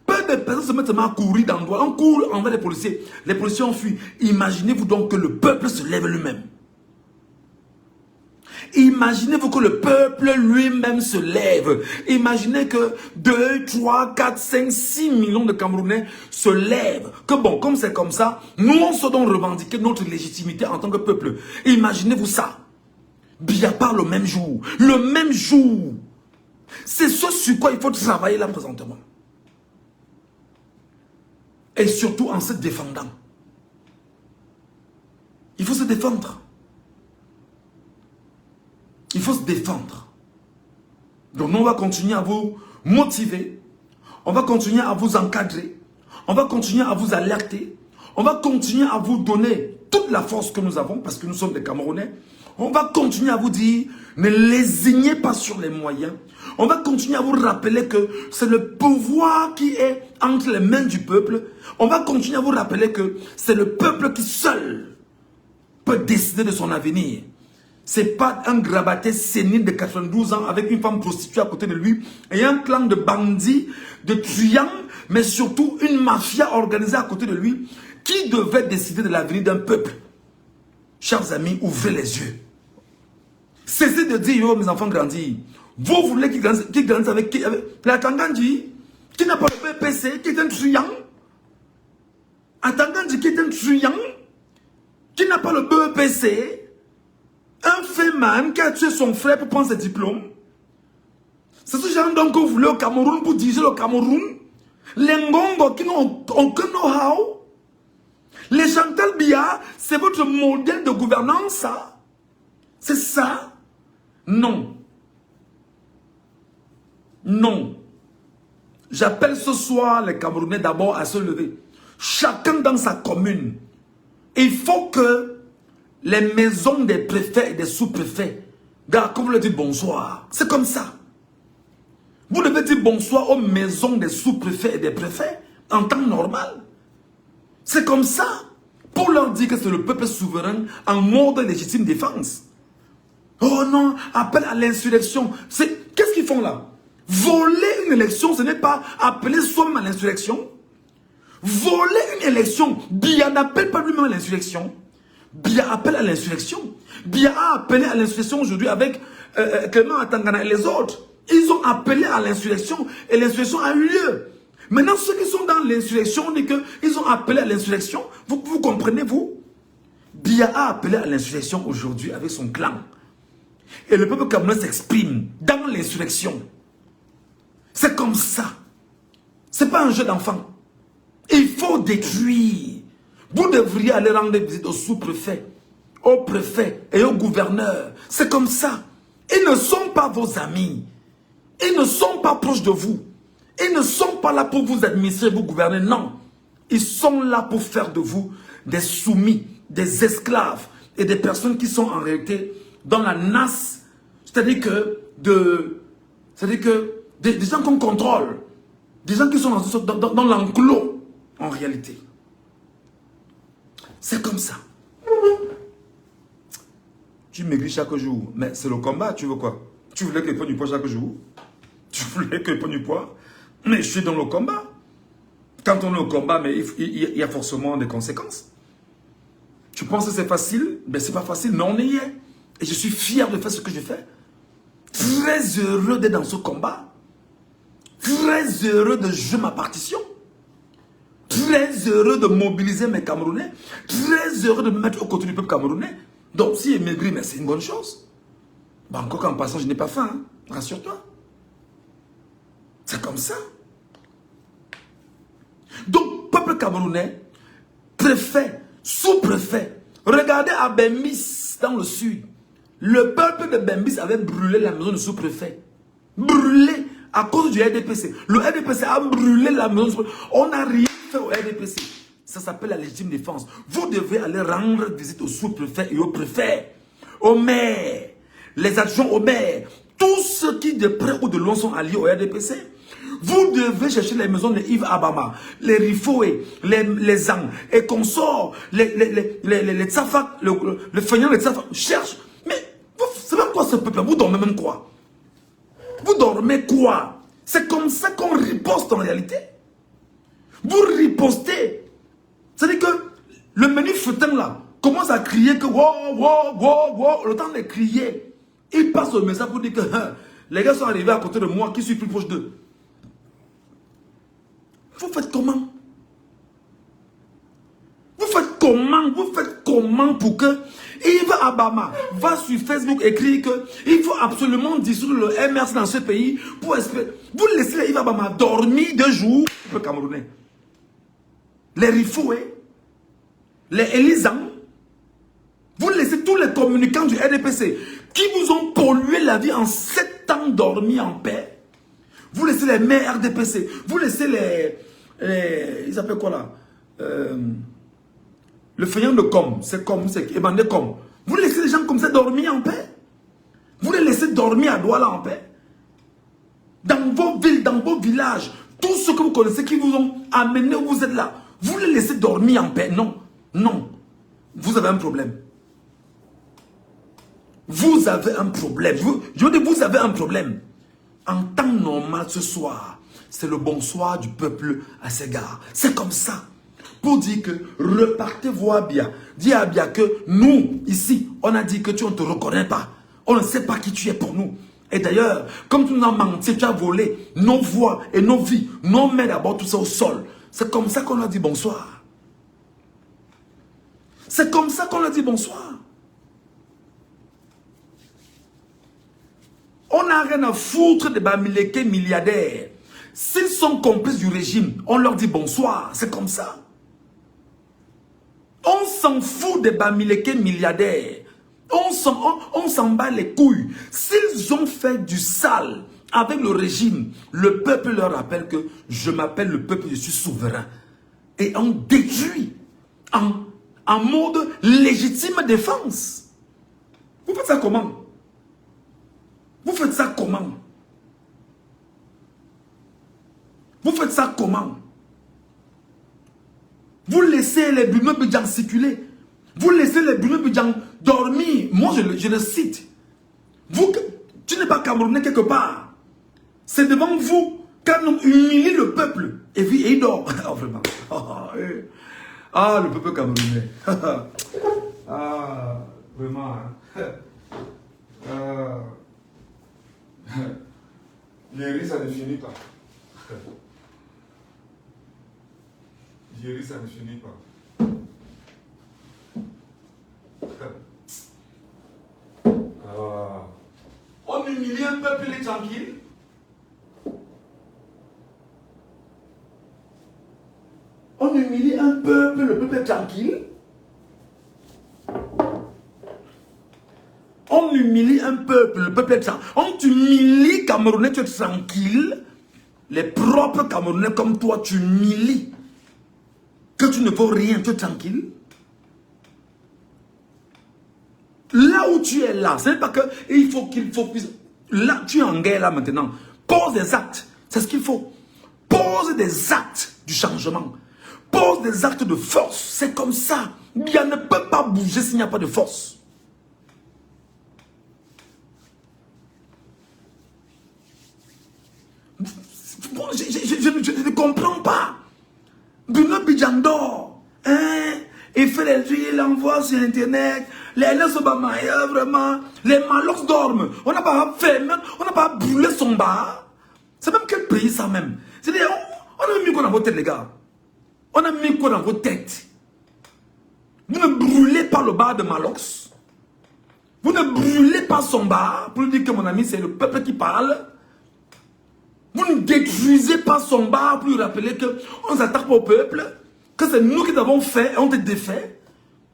A: Peu de personnes se mettent seulement à courir dans l'endroit. On court envers les policiers ont fui. Imaginez-vous donc que le peuple se lève lui-même. Imaginez-vous que le peuple lui-même se lève. Imaginez que 2, 3, 4, 5, 6 millions de Camerounais se lèvent. Que bon, comme c'est comme ça, nous on se donc revendiquer notre légitimité en tant que peuple. Imaginez-vous ça. Biya parle le même jour. Le même jour. C'est ce sur quoi il faut travailler là présentement. Et surtout en se défendant. Il faut se défendre. Il faut se défendre. Donc nous, on va continuer à vous motiver. On va continuer à vous encadrer. On va continuer à vous alerter. On va continuer à vous donner toute la force que nous avons parce que nous sommes des Camerounais. On va continuer à vous dire, ne lésignez pas sur les moyens. On va continuer à vous rappeler que c'est le pouvoir qui est entre les mains du peuple. On va continuer à vous rappeler que c'est le peuple qui seul peut décider de son avenir. C'est pas un grabaté sénile de 92 ans avec une femme prostituée à côté de lui et un clan de bandits, de truands, mais surtout une mafia organisée à côté de lui qui devait décider de l'avenir d'un peuple. Chers amis, ouvrez les yeux. Cessez de dire, oh mes enfants grandissent. Vous voulez qu'ils grandissent avec qui? Avec la Tangandji, qui n'a pas le BPC, qui est un truand. La Tangandji qui est un truand, qui n'a pas le BPC. Un féman qui a tué son frère pour prendre ses diplômes. C'est ce genre donc que vous voulez au Cameroun pour diriger le Cameroun. Les Ngongo qui n'ont aucun know-how. Les Chantal Biya, c'est votre modèle de gouvernance, ça? C'est ça? Non. Non. J'appelle ce soir les Camerounais d'abord à se lever. Chacun dans sa commune. Il faut que les maisons des préfets et des sous-préfets, gars, quand vous leur dites bonsoir, c'est comme ça. Vous devez dire bonsoir aux maisons des sous-préfets et des préfets en temps normal. C'est comme ça. Pour leur dire que c'est le peuple souverain en mode légitime défense. Oh non, appel à l'insurrection. Qu'est-ce qu'ils font là? Voler une élection, ce n'est pas appeler soi-même à l'insurrection. Voler une élection, Biya n'appelle pas lui-même à l'insurrection. Biya appelle à l'insurrection. Biya a appelé à l'insurrection aujourd'hui avec Clément Atangana et les autres. Ils ont appelé à l'insurrection et l'insurrection a eu lieu. Maintenant, ceux qui sont dans l'insurrection, on dit qu'ils ont appelé à l'insurrection. Vous comprenez, vous? Biya a appelé à l'insurrection aujourd'hui avec son clan. Et le peuple camerounais s'exprime dans l'insurrection. C'est comme ça. Ce n'est pas un jeu d'enfant. Il faut détruire. Vous devriez aller rendre visite au sous-préfet, au préfet et au gouverneur. C'est comme ça. Ils ne sont pas vos amis. Ils ne sont pas proches de vous. Ils ne sont pas là pour vous administrer, vous gouverner. Non. Ils sont là pour faire de vous des soumis, des esclaves et des personnes qui sont en réalité dans la nasse. C'est-à-dire que des gens qu'on contrôle. Des gens qui sont dans l'enclos, en réalité. C'est comme ça. Tu maigris chaque jour. Mais c'est le combat, tu veux quoi? Tu voulais que je prenne du poids chaque jour? Tu voulais que je prenne du poids? Mais je suis dans le combat. Quand on est au combat, mais il y a forcément des conséquences. Tu penses que c'est facile? Ben c'est pas facile, mais on y est. Et je suis fier de faire ce que je fais. Très heureux d'être dans ce combat. Très heureux de jouer ma partition. Très heureux de mobiliser mes Camerounais. Très heureux de me mettre aux côtés du peuple camerounais. Donc, si il maigrit, mais c'est une bonne chose. Bah, encore qu'en passant, je n'ai pas faim. Hein. Rassure-toi. C'est comme ça. Donc, peuple camerounais, préfet, sous-préfet, regardez à Bembis, dans le sud. Le peuple de Bembis avait brûlé la maison du sous-préfet. Brûlé à cause du RDPC. Le RDPC a brûlé la maison du sous-préfet. On n'a rien fait au RDPC. Ça s'appelle la légitime défense. Vous devez aller rendre visite au sous-préfet et au préfet, au maire, les adjoints au maire, tous ceux qui de près ou de loin sont alliés au RDPC. Vous devez chercher les maisons de Yves Abama, les Rifoé, les Zang et consorts, les Tsafak, le feignant de Tsafak. Cherche. Mais vous savez quoi ce peuple-là? Vous dormez même quoi? Vous dormez quoi? C'est comme ça qu'on riposte en réalité. Vous ripostez. C'est-à-dire que le menu feutin là commence à crier que wow, wow, wow, wow. Le temps de crier, il passe au message pour dire que les gars sont arrivés à côté de moi qui suis plus proche d'eux. Vous faites comment? Vous faites comment? Vous faites comment pour que Yves Abama va sur Facebook écrire qu'il faut absolument dissoudre le MRC dans ce pays pour espérer. Vous laissez les Yves Abama dormir 2 jours, le Camerounais. Les Rifoué, les Elisang, vous laissez tous les communicants du RDPC qui vous ont pollué la vie en 7 ans dormis en paix. Vous laissez les maires RDPC, vous laissez ils s'appellent quoi là? Le feignant de com, c'est Ebandé com. Vous laissez les gens comme ça dormir en paix. Vous les laissez dormir à Douala en paix. Dans vos villes, dans vos villages, tous ceux que vous connaissez qui vous ont amené où vous êtes là, vous les laissez dormir en paix. Non, non. Vous avez un problème. Vous avez un problème. Je veux dire, vous avez un problème. En temps normal ce soir, c'est le bonsoir du peuple à ses gars. C'est comme ça. Pour dire que repartez voir Abia. Dis à Abia que nous, ici, on a dit que tu ne te reconnais pas. On ne sait pas qui tu es pour nous. Et d'ailleurs, comme tu nous as menti, tu as volé nos voix et nos vies, nos mains d'abord, tout ça au sol. C'est comme ça qu'on a dit bonsoir. C'est comme ça qu'on a dit bonsoir. On n'a rien à foutre des Bamileke milliardaires. S'ils sont complices du régime, on leur dit bonsoir. C'est comme ça. On s'en fout des Bamileke milliardaires. On s'en bat les couilles. S'ils ont fait du sale avec le régime, le peuple leur rappelle que je m'appelle le peuple, je suis souverain. Et on détruit en mode légitime défense. Vous faites ça comment? Vous faites ça comment? Vous faites ça comment? Vous laissez les Bruno Bidjan circuler. Vous laissez les Bruno Bidjan dormir. Moi, je le cite. Vous, tu n'es pas Camerounais quelque part. C'est devant vous qu'on humilie le peuple. Et puis, il dort. Ah, vraiment. Ah, le peuple camerounais. Ah, vraiment. Les riz, ça ne finit pas. Ça ne finit pas. Ah. humilie un peuple, il est tranquille. On humilie un peuple, le peuple est tranquille. On humilie un peuple, le peuple est tranquille. On t'humilie, Camerounais, tu es tranquille. Les propres Camerounais comme toi, tu humilies. Que tu ne vaux rien, tu es tranquille. Là où tu es là, ce n'est pas que il faut qu'il faut... Là, tu es en guerre là maintenant. Pose des actes. C'est ce qu'il faut. Pose des actes du changement. Pose des actes de force. C'est comme ça. Il ne peut pas bouger s'il n'y a pas de force. Je ne comprends pas. Bruno Bidjandor, hein, il fait les trucs, il envoie sur Internet. Les Obama, vraiment, les Malox dorment. On n'a pas fait, on n'a pas brûlé son bar. C'est même quel pays ça même? C'est-à-dire, on a mis quoi dans vos têtes, les gars? On a mis quoi dans vos têtes? Vous ne brûlez pas le bar de Malox. Vous ne brûlez pas son bar pour lui dire que mon ami, c'est le peuple qui parle. Vous ne détruisez pas son bar pour lui rappeler qu'on s'attaque pas au peuple, que c'est nous qui l'avons fait et on te défait.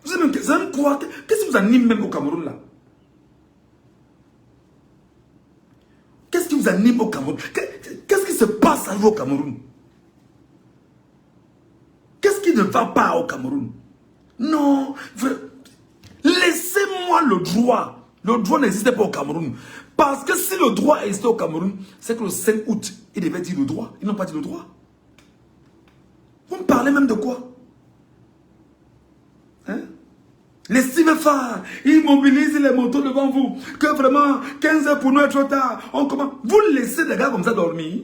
A: Vous savez même quoi? Qu'est-ce qui vous anime même au Cameroun là? Qu'est-ce qui vous anime au Cameroun? Qu'est-ce qui se passe à vous au Cameroun? Qu'est-ce qui ne va pas au Cameroun? Non, laissez-moi le droit. Le droit n'existait pas au Cameroun. Parce que si le droit existait au Cameroun, c'est que le 5 août, ils devaient dire le droit. Ils n'ont pas dit le droit. Vous me parlez même de quoi? Hein? Les cinéphars, ils mobilisent les motos devant vous. Que vraiment, 15 heures pour nous est trop tard. On commence. Vous laissez des gars comme ça dormir?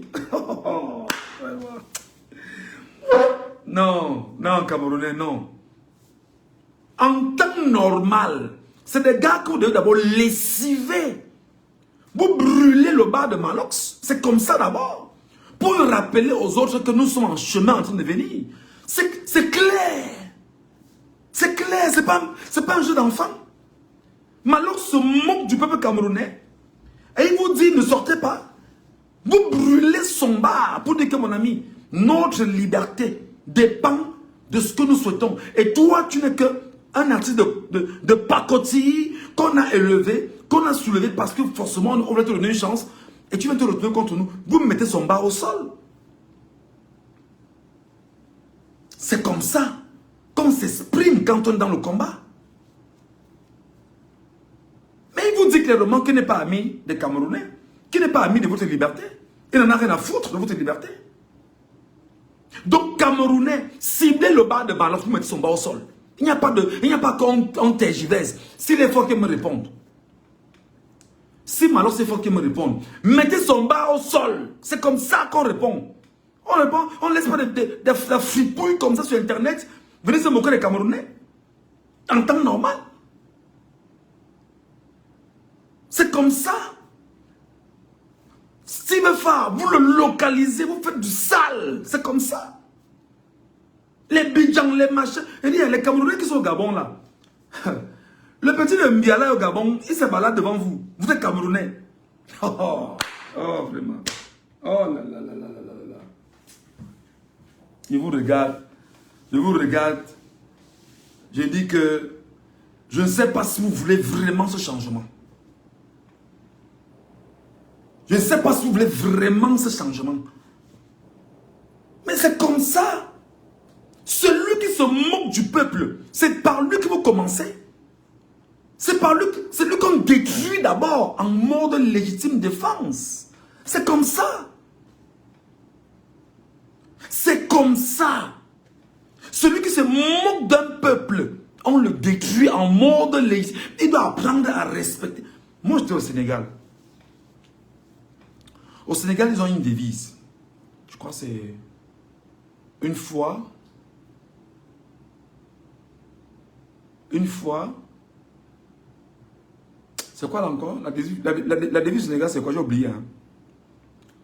A: Non, non, Camerounais, non. En temps normal, c'est des gars que vous devez d'abord lessiver. Vous brûlez le bar de Malox. C'est comme ça d'abord. Pour rappeler aux autres que nous sommes en chemin en train de venir. C'est clair. C'est clair. C'est pas un jeu d'enfant. Malox se moque du peuple camerounais. Et il vous dit ne sortez pas. Vous brûlez son bar pour dire que mon ami, notre liberté dépend de ce que nous souhaitons. Et toi, tu n'es qu'un artiste de pacotille qu'on a élevé, qu'on a soulevé parce que forcément on voulait te donner une chance et tu viens te retrouver contre nous. Vous mettez son bar au sol. C'est comme ça qu'on s'exprime quand on est dans le combat. Mais il vous dit clairement qu'il n'est pas ami des Camerounais, qu'il n'est pas ami de votre liberté. Il n'en a rien à foutre de votre liberté. Donc Camerounais, ciblez le bar de Malox, vous mettez son bar au sol. Il n'y a pas qu'on tergiverse. S'il est fort qu'il me réponde. Si Malox c'est fort qu'il me réponde, mettez son bar au sol. C'est comme ça qu'on répond. On répond, on ne laisse pas des fripouilles comme ça sur Internet. Venez se moquer des Camerounais. En temps normal. C'est comme ça. Steve Farr, vous le localisez, vous faites du sale. C'est comme ça. Les bidjans, les machins. Il y a les Camerounais qui sont au Gabon là. Le petit de Mbiala au Gabon, il se balade devant vous. Vous êtes Camerounais. Oh, vraiment. Oh là là là là là là là. Je vous regarde. Je vous regarde. Je dis que je ne sais pas si vous voulez vraiment ce changement. Je ne sais pas si vous voulez vraiment ce changement. Mais c'est comme ça. Celui qui se moque du peuple, c'est par lui que vous commencez. C'est lui qu'on détruit d'abord en mode légitime défense. C'est comme ça. C'est comme ça. Celui qui se moque d'un peuple, on le détruit en mode légitime. Il doit apprendre à respecter. Moi, j'étais au Sénégal. Au Sénégal, ils ont une devise. Je crois que c'est une fois. C'est quoi là encore? La devise du Sénégal, c'est quoi? J'ai oublié. Hein?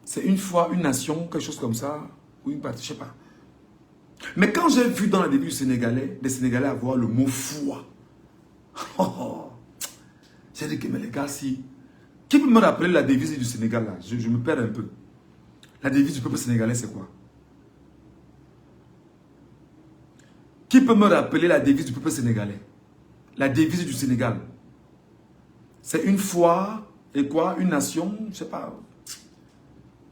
A: C'est une fois, une nation, quelque chose comme ça. Ou une partie, je sais pas. Mais quand j'ai vu dans la devise du Sénégalais, des Sénégalais avoir le mot foi. J'ai dit que mais les gars, si Qui peut me rappeler la devise du Sénégal là? Je me perds un peu. La devise du peuple sénégalais, c'est quoi? Qui peut me rappeler la devise du peuple sénégalais? La devise du Sénégal. C'est une foi et quoi? Une nation? Je ne sais pas.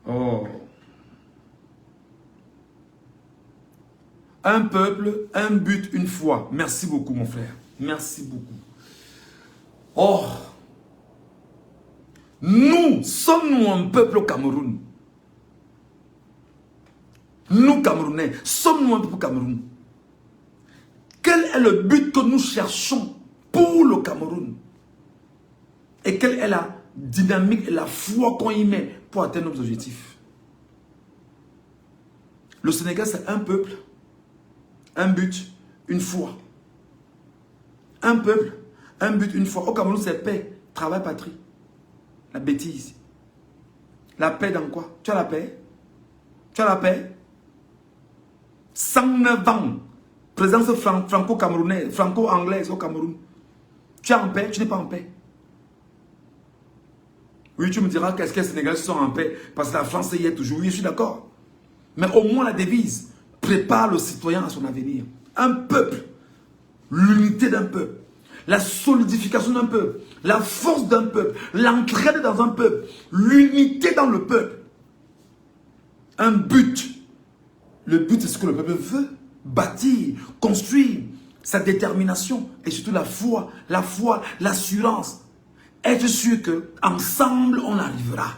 A: Oh. Un peuple, un but, une foi. Merci beaucoup, mon frère. Merci beaucoup. Oh. Nous, sommes-nous un peuple au Cameroun? Nous, Camerounais, sommes-nous un peuple au Cameroun? Quel est le but que nous cherchons pour le Cameroun? Et quelle est la dynamique et la foi qu'on y met pour atteindre nos objectifs? Le Sénégal, c'est un peuple, un but, une foi. Un peuple, un but, une foi. Au Cameroun, c'est paix, travail, patrie. La bêtise. La paix dans quoi? Tu as la paix? Tu as la paix? 109 ans. Présence franco-camerounaise, franco-anglaise au Cameroun. Tu es en paix? Tu n'es pas en paix. Oui, tu me diras qu'est-ce que les Sénégalais sont en paix parce que la France y est toujours. Oui, je suis d'accord. Mais au moins la devise prépare le citoyen à son avenir. Un peuple, l'unité d'un peuple, la solidification d'un peuple, la force d'un peuple, l'entraide dans un peuple, l'unité dans le peuple. Un but. Le but, c'est ce que le peuple veut. Bâtir, construire, sa détermination et surtout la foi, l'assurance. Être sûr qu'ensemble, on arrivera.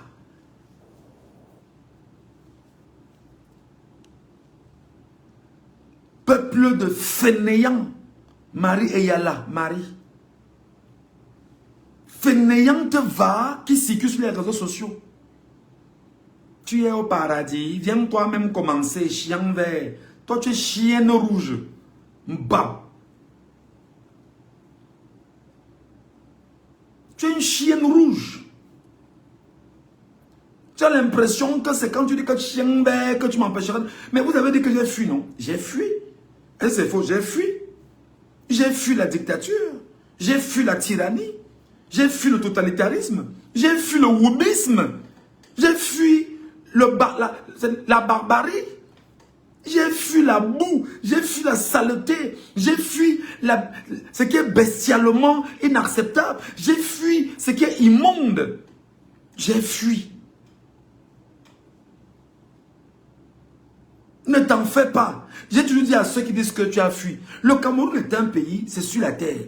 A: Peuple de fainéants, Marie et Yala, Marie. Fainéante va qui circule sur les réseaux sociaux. Tu es au paradis, viens toi-même commencer, chien vert. Toi, tu es chienne rouge. Mbab. Tu es une chienne rouge. Tu as l'impression que c'est quand tu dis que chien vert, que tu m'empêcheras. Mais vous avez dit que j'ai fui, non? J'ai fui. Et c'est faux, j'ai fui. J'ai fui la dictature. J'ai fui la tyrannie. J'ai fui le totalitarisme. J'ai fui le wubisme. J'ai fui la barbarie. J'ai fui la boue, j'ai fui la saleté, j'ai fui ce qui est bestialement inacceptable, j'ai fui ce qui est immonde. J'ai fui. Ne t'en fais pas. J'ai toujours dit à ceux qui disent que tu as fui. Le Cameroun est un pays, c'est sur la terre.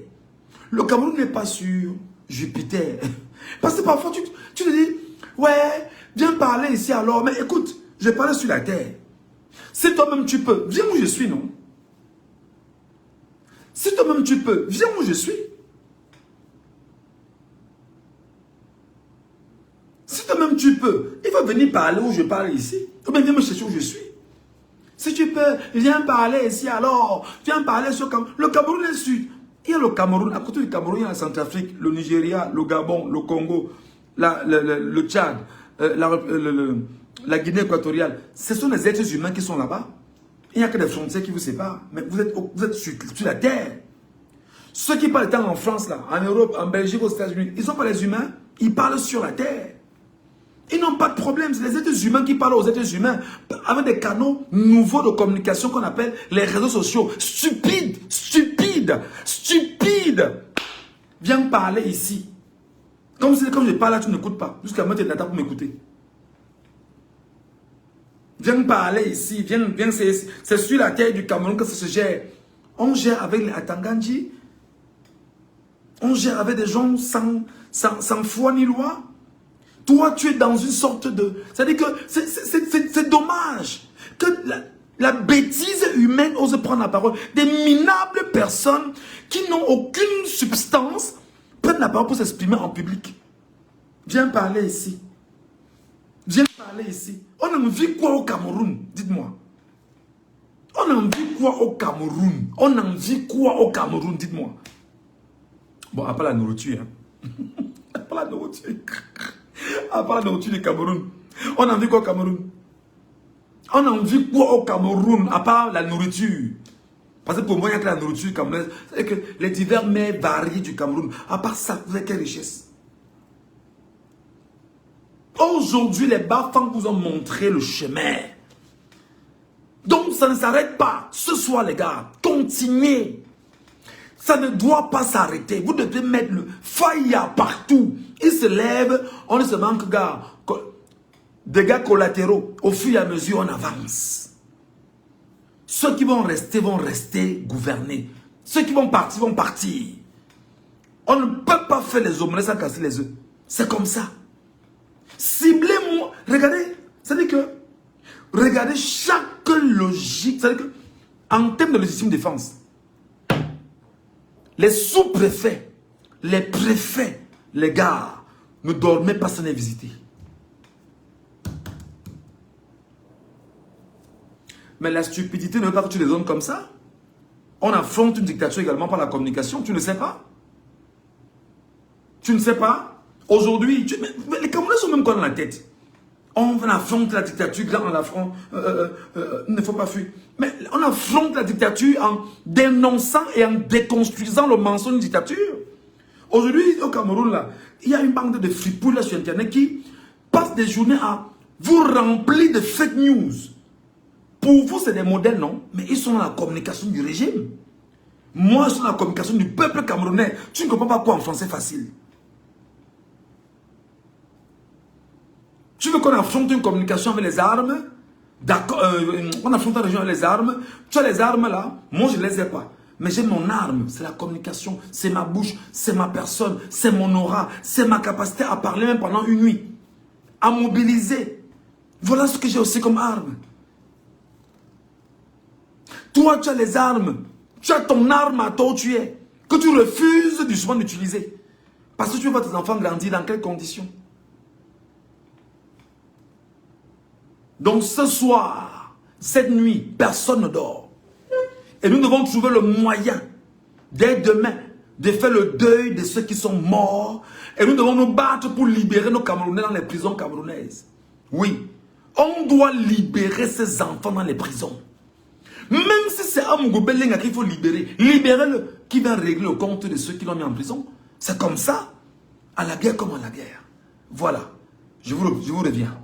A: Le Cameroun n'est pas sur Jupiter. Parce que parfois tu te dis, ouais, viens parler ici alors, mais écoute, je vais parler sur la terre. Si toi-même tu peux, viens où je suis, non? Si toi-même tu peux, viens où je suis. Si toi-même tu peux, il va venir parler où je parle ici. Ou bien viens me chercher où je suis. Si tu peux, viens parler ici alors. Viens parler sur le Cameroun est sud. Il y a le Cameroun, à côté du Cameroun, il y a la Centrafrique, le Nigeria, le Gabon, le Congo, le Tchad, la Guinée équatoriale. Ce sont les êtres humains qui sont là-bas. Il n'y a que des frontières qui vous séparent. Mais vous êtes sur la terre. Ceux qui parlent en France, là, en Europe, en Belgique, aux États-Unis, ils ne sont pas les humains. Ils parlent sur la terre. Ils n'ont pas de problème. C'est les êtres humains qui parlent aux êtres humains avec des canaux nouveaux de communication qu'on appelle les réseaux sociaux. Stupide, stupide, stupide. Viens parler ici. Comme je parle là, tu n'écoutes pas. Jusqu'à mettre ta table pour m'écouter. Viens parler ici. Viens, c'est sur la terre du Cameroun que ça se gère. On gère avec les Atangandji. On gère avec des gens sans foi ni loi. Toi, tu es dans une sorte de... C'est-à-dire que c'est dommage que la bêtise humaine ose prendre la parole. Des minables personnes qui n'ont aucune substance prennent la parole pour s'exprimer en public. Viens parler ici. Viens parler ici. On a envie quoi au Cameroun? Dites-moi. On a envie quoi au Cameroun? On a envie quoi au Cameroun? Dites-moi. Bon, à part la nourriture. Hein. À part la nourriture. À part la nourriture du Cameroun. On a envie quoi au Cameroun? On a envie quoi au Cameroun? À part la nourriture. Parce que pour moi, il n'y a que la nourriture camerounaise. C'est que les divers mets variés du Cameroun. À part ça, vous avez quelle richesse? Aujourd'hui, les Bafang vous ont montré le chemin. Donc, ça ne s'arrête pas. Ce soir, les gars, continuez. Ça ne doit pas s'arrêter. Vous devez mettre le fire partout. Ils se lèvent, on ne se manque, gars. Dégâts collatéraux. Au fur et à mesure, on avance. Ceux qui vont rester gouvernés. Ceux qui vont partir, vont partir. On ne peut pas faire les omelettes sans casser les œufs. C'est comme ça. Ciblez-moi. Regardez. C'est-à-dire que, regardez chaque logique. C'est-à-dire que, en termes de légitime défense, les sous-préfets, les préfets, les gars, ne dormaient pas sans les visiter. Mais la stupidité ne veut pas que tu les donnes comme ça. On affronte une dictature également par la communication. Tu ne sais pas? Tu ne sais pas? Aujourd'hui, mais les Camerounais sont même quoi dans la tête? On affronte la dictature, on l'affronte, il ne faut pas fuir. Mais on affronte la dictature en dénonçant et en déconstruisant le mensonge d'une dictature. Aujourd'hui, au Cameroun, là, il y a une bande de fripouilles là sur Internet qui passent des journées à vous remplir de fake news. Pour vous, c'est des modèles, non? Mais ils sont dans la communication du régime. Moi, je suis dans la communication du peuple camerounais. Tu ne comprends pas quoi en français facile. Tu veux qu'on affronte une communication avec les armes? D'accord, on affronte une région avec les armes. Tu as les armes là, moi je ne les ai pas. Mais j'ai mon arme, c'est la communication, c'est ma bouche, c'est ma personne, c'est mon aura, c'est ma capacité à parler même pendant une nuit. À mobiliser. Voilà ce que j'ai aussi comme arme. Toi, tu as les armes. Tu as ton arme à toi où tu es. Que tu refuses doucement d'utiliser. Parce que tu veux voir tes enfants grandir dans quelles conditions? Donc ce soir, cette nuit, personne ne dort. Et nous devons trouver le moyen, dès demain, de faire le deuil de ceux qui sont morts. Et nous devons nous battre pour libérer nos Camerounais dans les prisons camerounaises. Oui, on doit libérer ces enfants dans les prisons. Même si c'est Amougou Belenga qu'il faut libérer, libérez-le, qui va régler le compte de ceux qui l'ont mis en prison. C'est comme ça, à la guerre comme à la guerre. Voilà, je vous reviens.